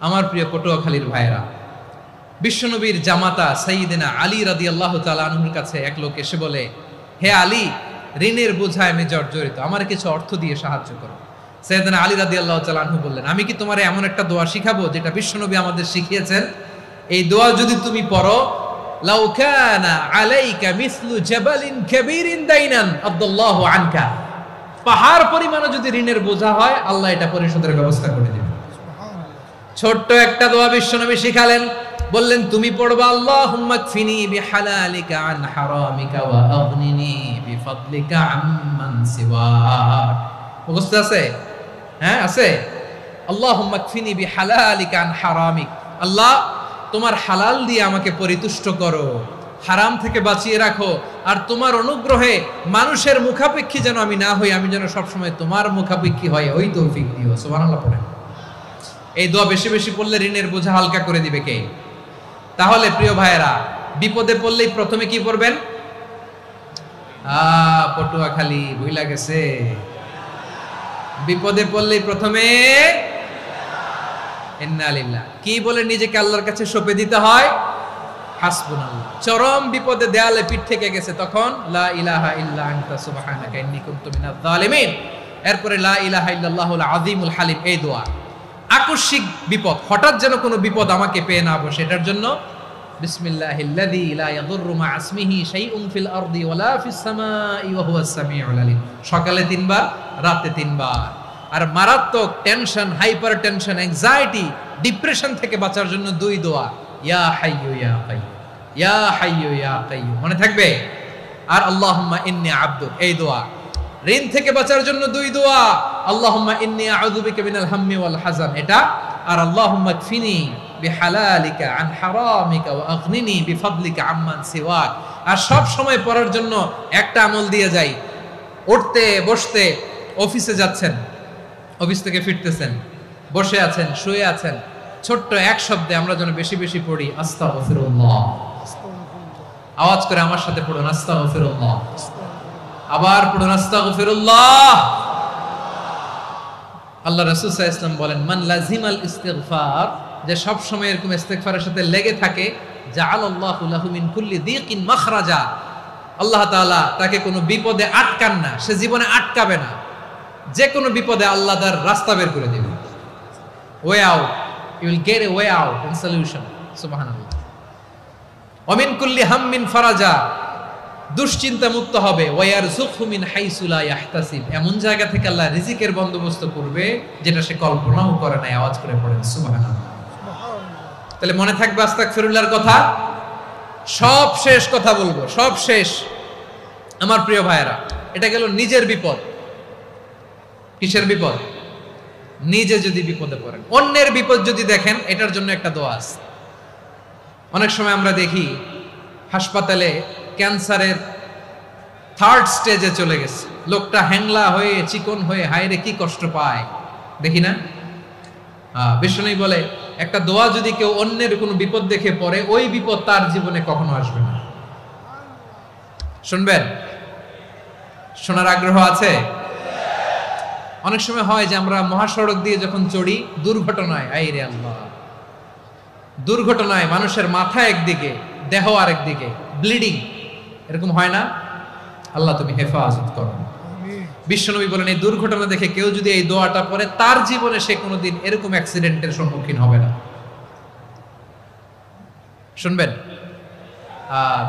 আমার প্রিয় পটুয়াখালীর ভাইরা, বিশ্বনবীর জামাতা সাইয়্যিদিনা আলী রাদিয়াল্লাহু তাআলা আনহুর কাছে এক লোক এসে বলে, হে আলী, ঋণের বোঝায় আমি জর্জরিত, আমার কিছু অর্থ দিয়ে সাহায্য করো। সাইয়্যিদিনা আলী রাদিয়াল্লাহু তাআলা আনহু বললেন, আমি কি তোমারে এমন একটা দোয়া শিখাবো যেটা বিশ্বনবী আমাদের শিখিয়েছেন? এই দোয়া যদি তুমি পড়ো, লাউ কানা আলাইকা মিসলু জাবালিন কাবীরিন দাইনান আদাল্লাহু আনকা, পাহাড় পরিমাণও যদি ঋণের বোঝা হয়, আল্লাহ এটা পরিশোধের ব্যবস্থা করে দিবেন। ছোট্ট একটা দোয়া বিশ্বনবী শিখালেন, বললেন তুমি পড়বা, আল্লাহুম্মা কফিনি বিহালালিকা আন হারামিকা ওয়া আগনিনি বিফাদলিকা আম্মান সিওয়াক। মুখস্থ আছে? হ্যাঁ আছে। আল্লাহুম্মা কফিনি বিহালালিকা আন হারামিক, আল্লাহ তোমার হালাল দিয়ে আমাকে পরিতুষ্ট করো, হারাম থেকে বাঁচিয়ে রাখো, আর তোমার অনুগ্রহে মানুষের মুখাপেক্ষী যেন আমি না হই, আমি যেন সবসময় তোমার মুখাপেক্ষী হয়, ওই তৌফিক দিও। সুবহানাল্লাহ পড়েন। এই দোয়া বেশি বেশি পড়লে ঋণের বোঝা হালকা করে দিবে কে? তাহলে প্রিয় ভাইয়েরা, বিপদে পড়লেই প্রথমে কি পড়বেন? পটুয়াখালী ভুইলা গেছে। বিপদে পড়লেই প্রথমে ইন্না লিল্লাহ কি বলে নিজেকে আল্লাহর কাছে সঁপে দিতে হয়? হাসবুনাল্লাহ। চরম বিপদে দেয়ালে পিঠ থেকে গেছে, তখন লা ইলাহা ইল্লা আনতা সুবহানাকা ইন্নী কুনতু মিনাজ জালিমিন। এরপরে লা ইলাহা ইল্লাল্লাহুল আযীমুল হালিম, এই দোয়া। আকস্মিক বিপদ, হঠাৎ যেন কোনো বিপদ আমাকে পেয়ে না বসে, এটার জন্য বিসমিল্লাহিল্লাযী লা ইয়াদুররু মা ইসমিহি শাইউন ফিল আরদি ওয়ালা ফিস সামাই ওয়া হুয়াস সামিউল আলিম। সকালে 3 বার, রাতে 3 বার। আর মারাত্মক tension, hyper tension, anxiety, depression থেকে বাঁচার জন্য 2 দোয়া, ইয়া হাইয়্যু ইয়া কাইয়্যুম, ইয়া হাইয়্যু ইয়া কাইয়্যুম, মনে থাকবে? আর আল্লাহুম্মা ইন্নী আবদুক, এই দোয়া। ঋণ থেকে বাঁচার জন্য 2 দোয়া, আল্লাহুম্মা ইন্নী আউযু বিকা মিনাল হাম্মি ওয়াল হাযান, এটা। আর আল্লাহুম্মা কফিনি বিহালালিকা আন হারামিকা ওয়া আগনিনি বিফাদলিকা আম্মান সিওয়াক। আর সব সময় পড়ার জন্য একটা আমল দিয়ে যাই, উঠতে বসতে, অফিসে যাচ্ছেন, অফিস থেকে ফিরতেছেন, বসে আছেন, শুয়ে আছেন, ছোট্ট এক শব্দে আমরা যেন বেশি বেশি পড়ি আস্তাগফিরুল্লাহ। আওয়াজ করে আমার সাথে পড়ুন, আস্তাগফিরুল্লাহ। আবার পড়ুন, আস্তাগফিরুল্লাহ। আল্লাহ রাসূল সাল্লাল্লাহু আলাইহি ওয়াসাল্লাম বলেন, মান লাজিমাল ইস্তিগফার, যে সব সময় এরকম ইস্তিগফারের সাথে লেগে থাকে, জাআলাল্লাহু লাহু মিন কুল্লি দিকিন মাখরাজা, আল্লাহ তাআলা তাকে কোনো বিপদে আটকান না, সে জীবনে আটকাবে না, যে কোনো বিপদে আল্লাহ তার রাস্তা বের করে দিবে। Way out, you will get a way out and solution. সুবহানাল্লাহ। ওয়া মিন কুল্লি হাম্মিন ফারাজা, দুশ্চিন্তা মুক্ত হবে। ওয়ারযুকহু মিন হাইসু লা ইয়াহতাসিব, এমন জায়গা থেকে আল্লাহ রিজিকের বন্দোবস্ত করবে যেটা সে কল্পনাও করে নাই। আওয়াজ করে পড়েন সুবহানাল্লাহ। তাহলে মনে থাকবে আস্তাগফিরুল্লাহর কথা। সব শেষ কথা বলবো, সব শেষ আমার প্রিয় ভাইয়েরা। এটা গেল নিজের বিপদ। কিসের বিপদ? নিজে যদি বিপদে পড়েন। অন্যের বিপদ যদি দেখেন, এটার জন্য একটা দোয়া আছে। অনেক সময় আমরা দেখি হাসপাতালে ক্যান্সারের 3rd স্টেজে চলে গেছে, লোকটা হ্যাংলা হয়ে, চিকন হয়ে, হায়রে কি কষ্ট পায়, দেখি না? বিষ্ণু বলে, একটা দোয়া যদি কেউ অন্যের কোনো বিপদ দেখে পড়ে, ওই বিপদ তার জীবনে কখনো আসবে না। শুনবেন? শোনার আগ্রহ আছে? অনেক সময় হয় যে আমরা মহাসড়ক দিয়ে যখন চড়ি, দুর্ঘটনায়, আইরে আল্লাহ, দুর্ঘটনায় মানুষের মাথা একদিকে, দেহ আরেকদিকে, ব্লিডিং, এরকম হয় না? আল্লাহ তুমি হেফাজত করো। বিশ্বনবী বলেন, এই দুর্ঘটনা দেখে কেউ যদি এই দোয়াটা পড়ে, তার জীবনে সে কোনোদিন এরকম অ্যাক্সিডেন্টের সম্মুখীন হবে না। শুনবেন?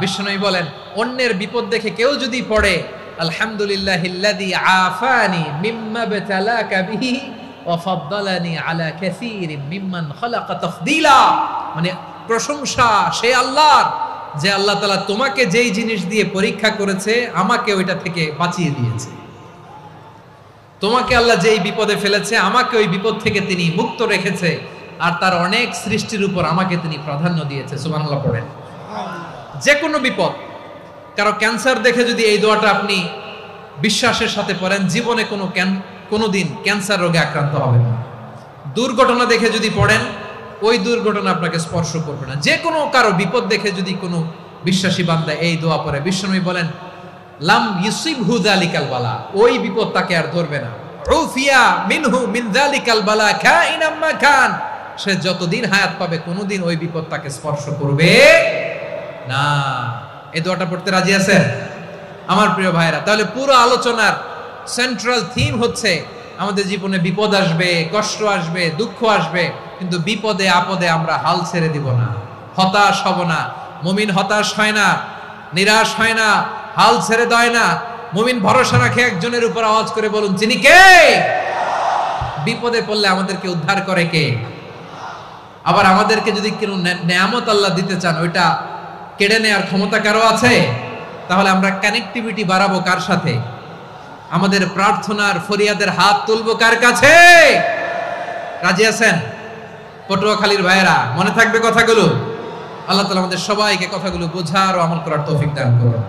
বিশ্বনবী বলেন, অন্যের বিপদ দেখে কেউ যদি পড়ে, আলহামদুলিল্লাহিল্লাযী আফানি মিম্মা বতালাকা বিহি ওয়া ফাদ্দালানি আলা কাসীরিম মিম্মান খালাকা তাফদীলা, মানে প্রশংসা সে আল্লাহর, যে আল্লাহ তাআলা তোমাকে যেই জিনিস দিয়ে পরীক্ষা করেছে, আমাকে ওইটা থেকে বাঁচিয়ে দিয়েছে। তোমাকে আল্লাহ যেই বিপদে ফেলেছে, আমাকে ওই বিপদ থেকে তিনি মুক্ত রেখেছে, আর তার অনেক সৃষ্টির উপর আমাকে তিনি প্রাধান্য দিয়েছে। সুবহানাল্লাহ পড়েন। যে কোনো বিপদ, কারো ক্যান্সার দেখে যদি এই দোয়াটা আপনি বিশ্বাসের সাথে পড়েন, জীবনে কোনোদিন ক্যান্সার রোগে আক্রান্ত হবেন না। দুর্ঘটনা দেখে যদি পড়েন, ওই দুর্ঘটনা আপনাকে স্পর্শ করবে না। যে কোনো কারো বিপদ দেখে যদি কোনো বিশ্বাসী বান্দা এই দোয়া পড়ে, বিশ্বনবী বলেন লাম ইউসিবহু যালিকাল বালা, ওই বিপদ তাকে আর ধরবে না। উফিয়া মিনহু মিন যালিকাল বালা কাইনাম মা কান, সে যতদিন হায়াত পাবে কোনোদিন ওই বিপদ তাকে স্পর্শ করবে না। এই দোয়াটা পড়তে রাজি আছেন আমার প্রিয় ভাইরা? তাহলে পুরো আলোচনার সেন্ট্রাল থিম হচ্ছে আমাদের জীবনে বিপদ আসবে, কষ্ট আসবে, দুঃখ আসবে, কিন্তু বিপদে আপদে আমরা হাল ছেড়ে দিব না, হতাশ হব না। মুমিন হতাশ হয় না, নিরাশ হয় না, হাল ছেড়ে দেয় না। মুমিন ভরসা রাখে একজনের উপর। আওয়াজ করে বলুন, যিনি কে? বিপদে পড়লে আমাদেরকে উদ্ধার করে কে? আবার আমাদেরকে যদি কোনো নেয়ামত আল্লাহ দিতে চান, ওইটা কেড়ে নেওয়ার ক্ষমতা কারো আছে? তাহলে আমরা কানেক্টিভিটি বাড়াবো কার সাথে? আমাদের প্রার্থনার ফরিয়াদের হাত তুলবো কার কাছে? রাজি আছেন পটুয়াখালীর ভাইয়েরা? মনে থাকবে কথাগুলো? আল্লাহ তাআলা আমাদের সবাইকে কথাগুলো বোঝার ও আমল করার তৌফিক দান করুন।